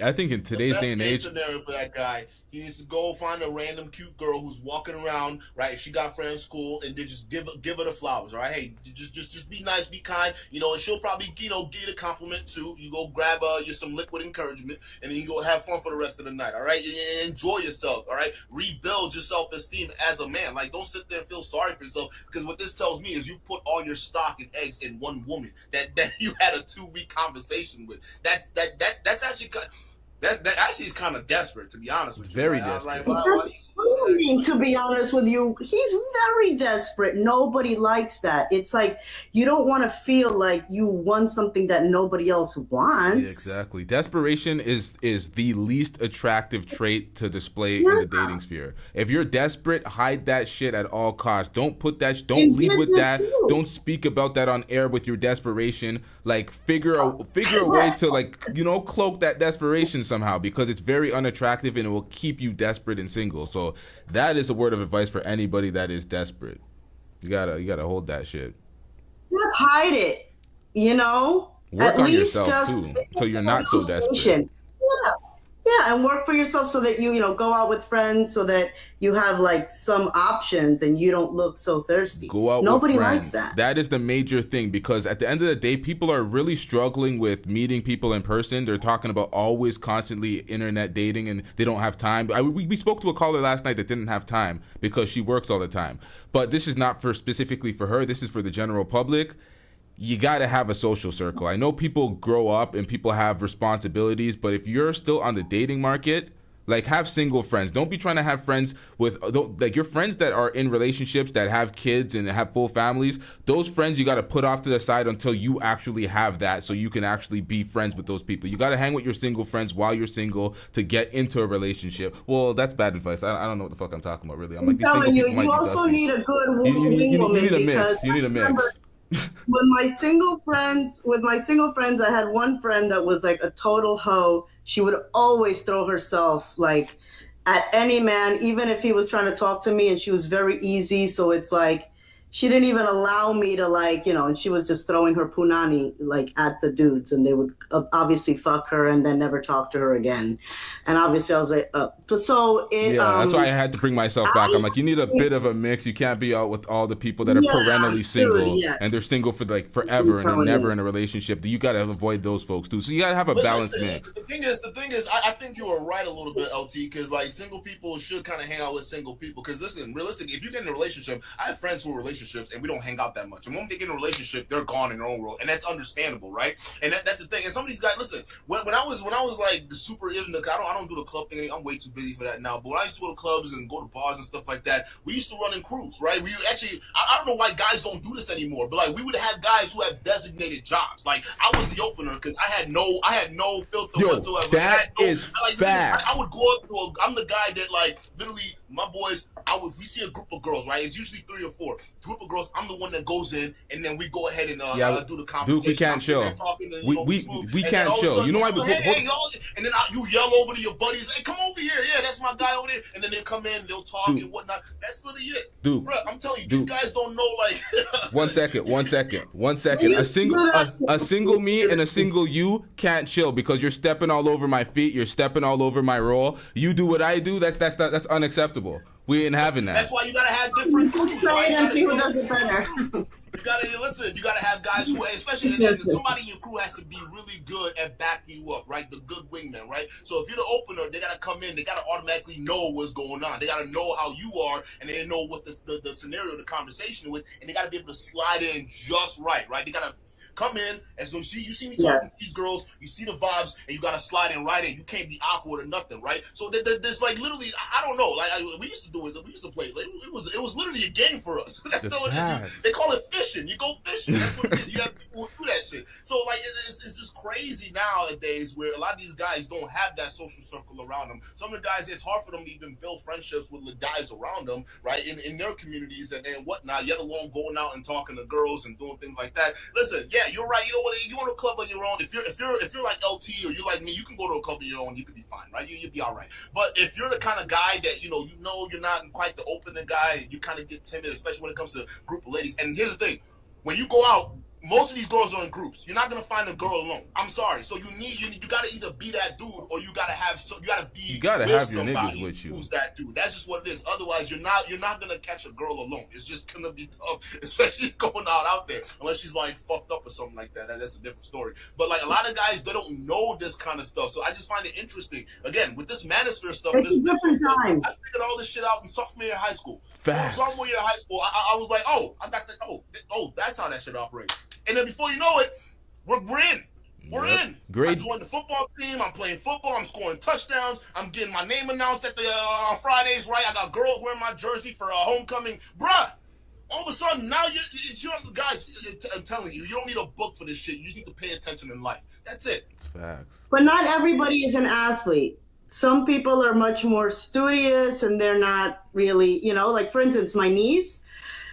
I think in today's day and age, scenario for that guy, he needs to go find a random cute girl who's walking around, right? If she got friends in school, and then just give her the flowers, all right? Hey, just be nice, be kind, and she'll probably, give you a compliment too. You go grab you some liquid encouragement, and then you go have fun for the rest of the night, all right? Enjoy yourself, all right? Rebuild your self-esteem as a man. Like, don't sit there and feel sorry for yourself, because what this tells me is you put all your stock and eggs in one woman that you had a 2-week conversation with. That's actually. That actually is kind of desperate, to be honest with you. Very desperate. What do you mean, to be honest with you? He's very desperate. Nobody likes that. It's like you don't want to feel like you won something that nobody else wants. Yeah, exactly. Desperation is the least attractive trait to display in the dating sphere. If you're desperate, hide that shit at all costs. Don't put that. Don't lead with that. Don't speak about that on air with your desperation. Like figure a way to cloak that desperation somehow, because it's very unattractive and it will keep you desperate and single. So that is a word of advice for anybody that is desperate. You gotta hold that shit. Just hide it, Work At on least yourself too, so you're not so desperate. Yeah, and work for yourself so that you go out with friends, so that you have like some options and you don't look so thirsty. Go out Nobody with friends. likes that. That is the major thing, because at the end of the day, people are really struggling with meeting people in person. They're talking about always constantly internet dating, and they don't have time. We spoke to a caller last night that didn't have time because she works all the time. But this is not specifically for her. This is for the general public. You got to have a social circle. I know people grow up and people have responsibilities, but if you're still on the dating market, like, have single friends. Don't be trying to have friends with, like, your friends that are in relationships that have kids and have full families. Those friends you got to put off to the side until you actually have that, so you can actually be friends with those people. You got to hang with your single friends while you're single to get into a relationship. Well, that's bad advice. I don't know what the fuck I'm talking about, really. I'm telling you, you also need a good woman. You need a mix. You need a mix. With my single friends, I had one friend that was like a total hoe. She would always throw herself like at any man, even if he was trying to talk to me, and she was very easy. So it's like, she didn't even allow me to like, and she was just throwing her punani like at the dudes, and they would obviously fuck her and then never talk to her again. And obviously I was like, so it. Yeah, that's why I had to bring myself back. I'm like, you need a bit of a mix. You can't be out with all the people that are perennially single and they're single for like forever and they're never in a relationship. You got to avoid those folks too. So you got to have a balanced mix. The thing is, I think you were right a little bit, LT, because like single people should kind of hang out with single people. Because listen, realistically, if you get in a relationship, I have friends who are in relationships and we don't hang out that much. And when they get in a relationship, they're gone in their own world, and that's understandable, right? And that's the thing. And some of these guys, listen, when I was like super into, I don't do the club thing. I'm way too busy for that now. But when I used to go to clubs and go to bars and stuff like that, we used to run in crews, right? We actually, I don't know why guys don't do this anymore, but like we would have guys who had designated jobs. Like I was the opener because I had no filter whatsoever. That is facts. I would go up to I'm the guy that like literally my boys. If we see a group of girls, right? It's usually 3 or 4. Group of girls. I'm the one that goes in, and then we go ahead and do the conversation. Dude, we can't chill. We can't chill. You know why? Hey, y'all, and then you yell over to your buddies, "Hey, come over here! Yeah, that's my guy over there." And then they come in, they'll talk and whatnot. That's really it, dude. Bro, I'm telling you, these guys don't know. Like, one second. A single me and a single you can't chill because you're stepping all over my feet. You're stepping all over my role. You do what I do. That's unacceptable. We ain't having that. That's why you gotta have different groups. Try it and see who does it better. You gotta listen. You gotta have guys who, especially and somebody in your crew, has to be really good at backing you up, right? The good wingman, right? So if you're the opener, they gotta come in. They gotta automatically know what's going on. They gotta know how you are, and they know what the scenario, the conversation with, and they gotta be able to slide in just right? They gotta come in, and so you see me talking to these girls, you see the vibes, and you gotta slide in right in. You can't be awkward or nothing, right? So there's like literally, I don't know, like we used to do it. We used to play. Like, it was literally a game for us. That's all it is. They call it fishing. You go fishing. That's what it is. You have people who do that shit. So like it's just crazy nowadays where a lot of these guys don't have that social circle around them. Some of the guys, it's hard for them to even build friendships with the guys around them, right? In their communities and whatnot. Yet alone going out and talking to girls and doing things like that. Listen, yeah. You're right. You know what? You want a club on your own. If you're like LT or you're like me, you can go to a club on your own. You could be fine, right? You'll be all right. But if you're the kind of guy that you know you're not quite the opening guy, you kind of get timid, especially when it comes to a group of ladies. And here's the thing: when you go out, most of these girls are in groups. You're not gonna find a girl alone. I'm sorry. So you gotta either be that dude or you gotta have with have your somebody niggas with you. Who's that dude? That's just what it is. Otherwise, you're not gonna catch a girl alone. It's just gonna be tough, especially going out there, unless she's like fucked up or something like that. That's a different story. But like a lot of guys, they don't know this kind of stuff. So I just find it interesting. Again, with this manosphere stuff, it's a different time. I figured all this shit out in sophomore year of high school. Facts. Sophomore year of high school, I was like, I got that. That's how that shit operates. And then before you know it, we're in. We're in. Great. I joined the football team. I'm playing football. I'm scoring touchdowns. I'm getting my name announced at the on Fridays, right? I got girls wearing my jersey for homecoming. Bruh, all of a sudden, now you're guys, I'm telling you, you don't need a book for this shit. You just need to pay attention in life. That's it. Facts. But not everybody is an athlete. Some people are much more studious and they're not really, like for instance, my niece,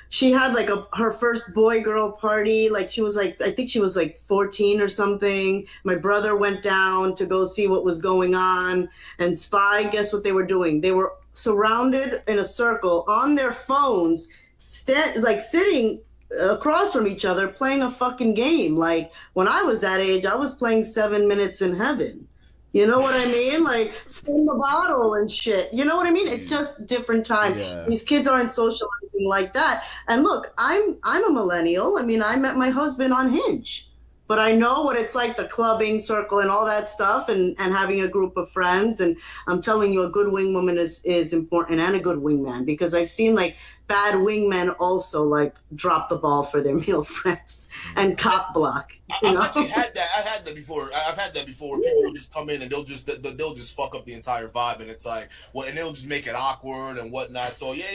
she had like her first boy-girl party. Like I think she was like 14 or something. My brother went down to go see what was going on. And Spy, guess what they were doing? They were surrounded in a circle on their phones, sitting across from each other, playing a fucking game. Like when I was that age, I was playing 7 Minutes in Heaven. You know what I mean? Like spin the bottle and shit. You know what I mean? It's just different time. Yeah. These kids aren't socializing like that. And look, I'm a millennial. I mean, I met my husband on Hinge, but I know what it's like, the clubbing circle and all that stuff, and having a group of friends. And I'm telling you, a good wing woman is important, and a good wingman, because I've seen like bad wingmen also like drop the ball for their male friends and cock block. I've actually had that. I've had that before. I've had that before. People will just come in and they'll just fuck up the entire vibe, and it's like, well, and they'll just make it awkward and whatnot. So yeah.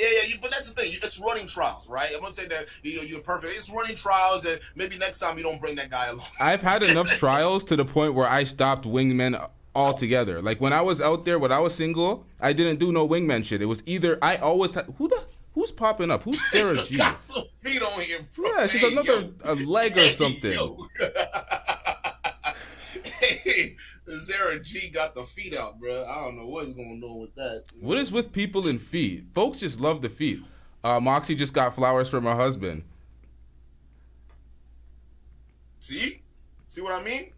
But that's the thing. It's running trials, right? I'm gonna say that you're perfect. It's running trials, and maybe next time you don't bring that guy along. I've had enough trials to the point where I stopped wingmen altogether. Like when I was out there, when I was single, I didn't do no wingman shit. It was either I always had who's popping up? Who's Sarah G? Got some feet on here, bro. Yeah, she's another a leg or something. Hey, Sarah G got the feet out, bro. I don't know what's going on with that. What is with people in feet? Folks just love the feet. Moxie just got flowers from her husband. See what I mean?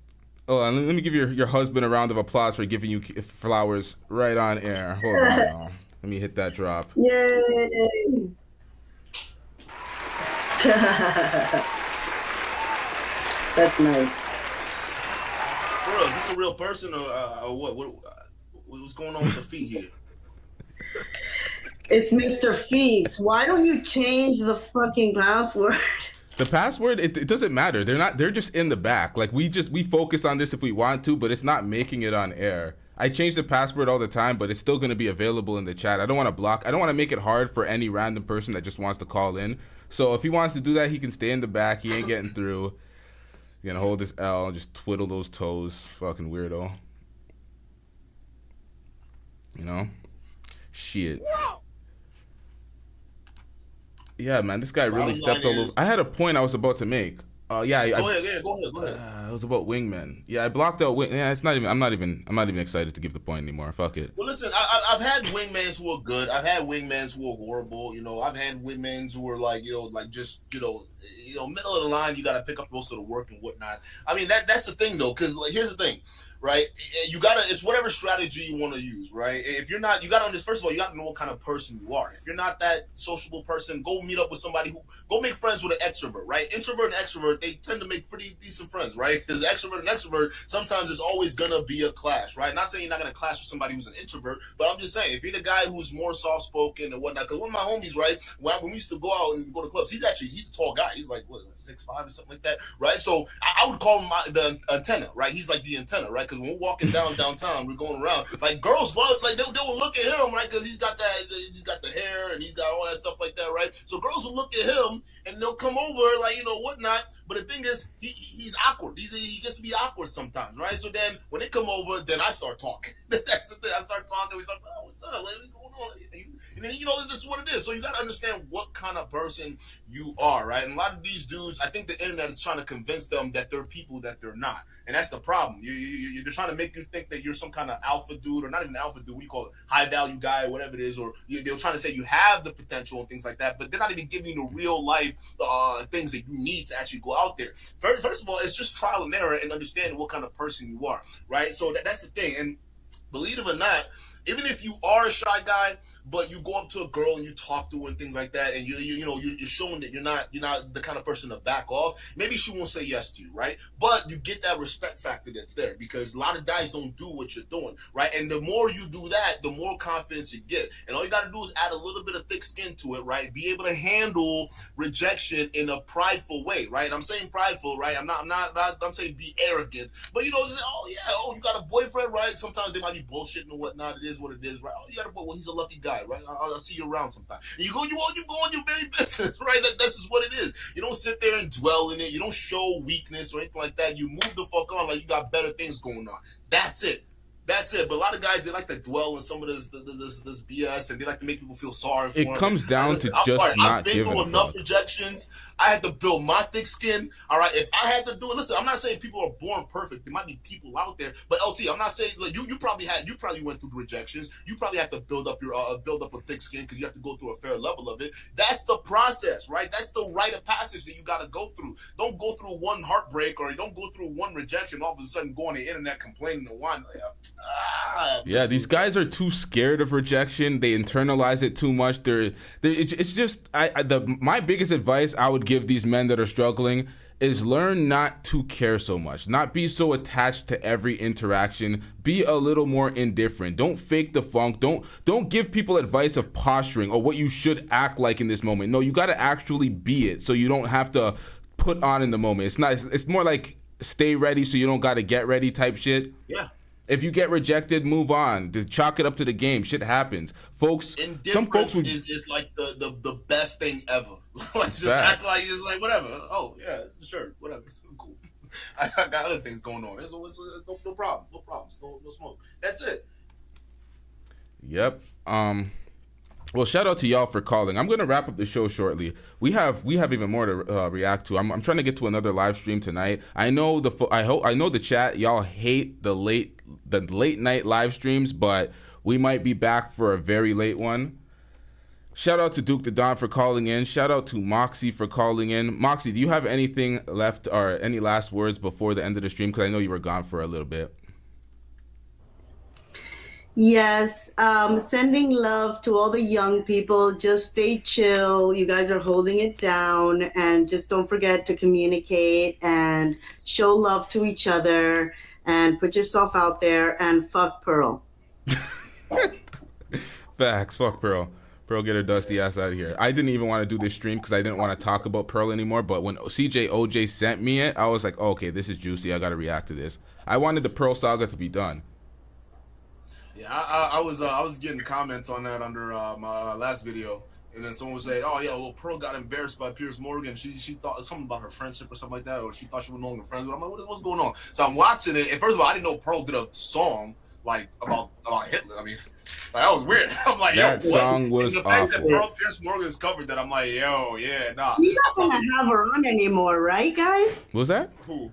Oh, and let me give your husband a round of applause for giving you flowers right on air. Hold on, now. Let me hit that drop. Yay! That's nice. For real, is this a real person or what? What's going on with the feet here? It's Mr. Feet. Why don't you change the fucking password? The password, it doesn't matter. They're just in the back. Like we focus on this if we want to, but it's not making it on air. I change the password all the time, but it's still going to be available in the chat. I don't want to block. I don't want to make it hard for any random person that just wants to call in. So if he wants to do that, he can stay in the back. He ain't getting through. You're going to hold this L and just twiddle those toes. Fucking weirdo. You know? Shit. Yeah, man, this guy really stepped all over. I had a point I was about to make. Go ahead. It was about wingmen. Yeah, I blocked out. Yeah, it's not even. I'm not even excited to give the point anymore. Fuck it. Well, listen, I've had wingmans who are good. I've had wingmans who are horrible. You know, I've had wingmans who are like, just middle of the line. You got to pick up most of the work and whatnot. I mean, that's the thing though, because like, here's the thing. Right, it's whatever strategy you want to use, right? If you're not, you got to understand. First of all, you got to know what kind of person you are. If you're not that sociable person, go meet up with somebody go make friends with an extrovert, right? Introvert and extrovert, they tend to make pretty decent friends, right? Because extrovert and extrovert, sometimes there's always gonna be a clash, right? Not saying you're not gonna clash with somebody who's an introvert, but I'm just saying if you're the guy who's more soft spoken and whatnot. Because one of my homies, right, when we used to go out and go to clubs, he's a tall guy. He's like 6'5" or something like that, right? So I would call him the antenna, right? He's like the antenna, right? Because when we're walking downtown, we're going around. Like girls love, like they will look at him, right? Because he's got the hair and he's got all that stuff like that, right? So girls will look at him and they'll come over, like whatnot. But the thing is, he's awkward. He gets to be awkward sometimes, right? So then when they come over, then I start talking. That's the thing. I start talking. He's like, "Oh, what's up? Like, what's going on?" And then this is what it is. So you got to understand what kind of person you are, right? And a lot of these dudes, I think the internet is trying to convince them that they're people that they're not. And that's the problem. You're trying to make you think that you're some kind of alpha dude, or not even alpha dude, what do you call it? High value guy, or whatever it is. Or they're trying to say you have the potential and things like that, but they're not even giving you the real life things that you need to actually go out there. First of all, it's just trial and error and understanding what kind of person you are, right? So that's the thing. And believe it or not, even if you are a shy guy, but you go up to a girl and you talk to her and things like that, and you're showing that you're not the kind of person to back off, maybe she won't say yes to you, right? But you get that respect factor that's there, because a lot of guys don't do what you're doing, right? And the more you do that, the more confidence you get. And all you got to do is add a little bit of thick skin to it, right? Be able to handle rejection in a prideful way, right? I'm saying prideful, right? I'm saying be arrogant, but just, you got a boyfriend, right? Sometimes they might be bullshitting and whatnot. It is what it is, right? Oh, you got a boy. Well, he's a lucky guy, right? I'll see you around sometime. And you go on your very business, right? That's just what it is. You don't sit there and dwell in it. You don't show weakness or anything like that. You move the fuck on like you got better things going on. That's it. But a lot of guys, they like to dwell in some of this BS, and they like to make people feel sorry for them. It comes down to just not giving a fuck. I've been through enough rejections. I had to build my thick skin. All right, if I had to do it, listen, I'm not saying people are born perfect. There might be people out there, but LT, I'm not saying like you probably went through rejections. You probably have to build up a thick skin because you have to go through a fair level of it. That's the process, right? That's the rite of passage that you got to go through. Don't go through one heartbreak or don't go through one rejection. All of a sudden, go on the internet complaining and whining. Yeah, these guys are too scared of rejection. They internalize it too much. It's just my biggest advice I would give these men that are struggling is learn not to care so much, not be so attached to every interaction. Be a little more indifferent. Don't fake the funk. Don't give people advice of posturing or what you should act like in this moment. No, you got to actually be it, so you don't have to put on in the moment. It's more like stay ready so you don't got to get ready type shit. Yeah. If you get rejected, move on. Chalk it up to the game. Shit happens, folks. Some folks is like the best thing ever. Like just act like it's like whatever. Oh yeah, sure, whatever. It's cool. I got other things going on. It's no problem. No problems. No smoke. That's it. Yep. Well, shout out to y'all for calling. I'm gonna wrap up the show shortly. We have even more to react to. I'm trying to get to another live stream tonight. I know the chat. Y'all hate the late night live streams, but we might be back for a very late one. Shout out to Duke the Don for calling in. Shout out to Moxie for calling in. Moxie, do you have anything left or any last words before the end of the stream? Because I know you were gone for a little bit. Yes, sending love to all the young people. Just stay chill. You guys are holding it down, and just don't forget to communicate and show love to each other and put yourself out there and fuck Pearl. Facts. Fuck Pearl. Pearl, get her dusty ass out of here. I didn't even want to do this stream because I didn't want to talk about Pearl anymore. But when CJ OJ sent me it, I was like, oh, okay, this is juicy. I got to react to this. I wanted the Pearl saga to be done. Yeah, I was getting comments on that under my last video, and then someone was saying, "Oh yeah, well Pearl got embarrassed by Piers Morgan. She thought something about her friendship or something like that, or she thought she was no longer friends with him." I'm like, what's going on? So I'm watching it, and first of all, I didn't know Pearl did a song like about Hitler. I mean, like, that was weird. I'm like, that yo, song was and the fact awful. that Pearl Piers Morgan's covered that, I'm like, yo, yeah, nah. She's not gonna have her on anymore, right, guys? What was that? Who?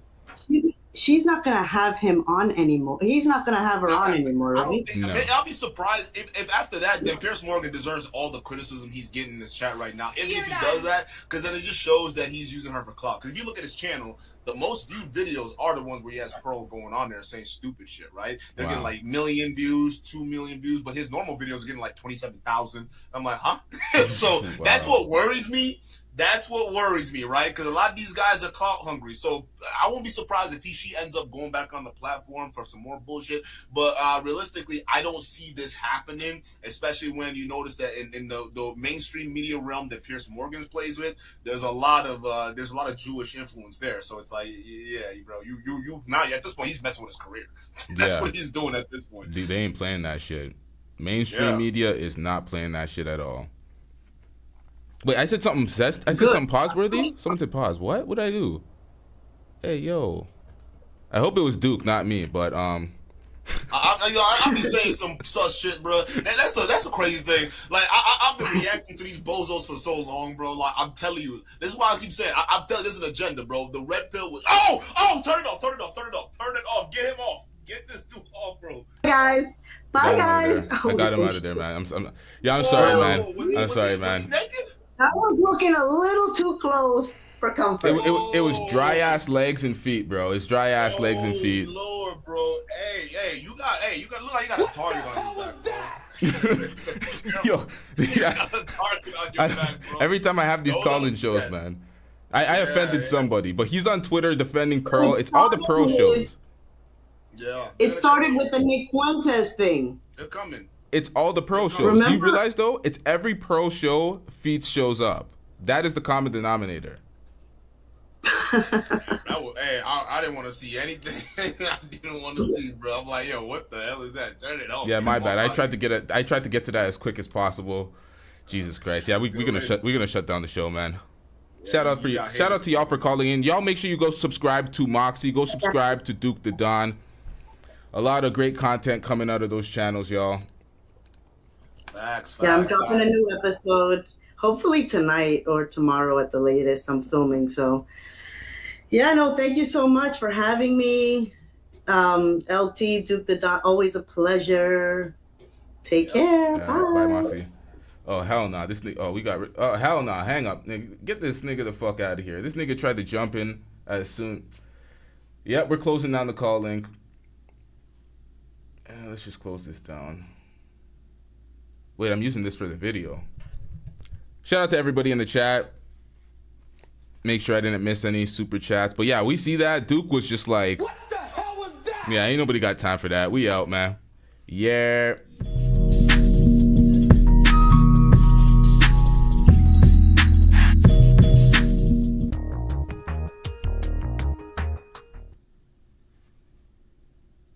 She's not gonna have him on anymore. He's not gonna have her on anymore, right? No. I'll be surprised if after that, then Piers Morgan deserves all the criticism he's getting in this chat right now. If he does that, because then it just shows that he's using her for clout. Because if you look at his channel, the most viewed videos are the ones where he has Pearl going on there saying stupid shit, right? They're getting like 1 million views, 2 million views, but his normal videos are getting like 27,000. I'm like, huh? So that's what worries me. That's what worries me, right? Because a lot of these guys are clout hungry. So I won't be surprised if she ends up going back on the platform for some more bullshit. But realistically, I don't see this happening, especially when you notice that in the mainstream media realm that Piers Morgan plays with, there's a lot of Jewish influence there. So it's like, yeah, bro, you now at this point he's messing with his career. That's what he's doing at this point. Dude, they ain't playing that shit. Mainstream media is not playing that shit at all. Wait, I said something zest. I said something pause-worthy. Someone said pause. What did I do? Hey, yo. I hope it was Duke, not me. But I'll be saying some such shit, bro. And that's a crazy thing. Like I've been reacting to these bozos for so long, bro. Like I'm telling you, this is why I keep saying I'm telling you, this is an agenda, bro. The red pill was turn it off, get him off. Get this dude off, bro. Guys. Bye, guys. I got him out of there, man. I'm sorry, man. I'm sorry, man. That was looking a little too close for comfort. It was dry ass legs and feet, bro. It's dry ass legs and feet. Lord, bro. Hey, you got look like you got a target on your back, bro. Yo, You got a target on your back, bro. Every time I have these call-in shows, man, I offended somebody. But he's on Twitter defending Pearl. It's all the Pearl shows. Yeah. It started with the Nick Fuentes thing. They're coming. It's all the Pearl shows. Remember? Do you realize, though? It's every Pearl show Feats shows up. That is the common denominator. I didn't want to see anything. I didn't want to see, bro. I'm like, yo, what the hell is that? Turn it off. Yeah, my bad. I tried to get to that as quick as possible. Jesus Christ. Yeah, we're gonna shut down the show, man. Yeah, shout out to y'all for calling in. Y'all make sure you go subscribe to Moxie. Go subscribe to Duke the Don. A lot of great content coming out of those channels, y'all. Facts, Yeah, I'm dropping a new episode. Hopefully tonight or tomorrow at the latest. I'm filming, so yeah. No, thank you so much for having me. LT, Duke the Don, always a pleasure. Take care. Bye, Moxie. Oh hell nah. This nigga. Oh hell nah. Hang up, nigga. Get this nigga the fuck out of here. This nigga tried to jump in as soon. Yep, we're closing down the call link. Let's just close this down. Wait, I'm using this for the video. Shout out to everybody in the chat. Make sure I didn't miss any super chats. But yeah, we see that. Duke was just like, what the hell was that? Yeah, ain't nobody got time for that. We out, man. Yeah.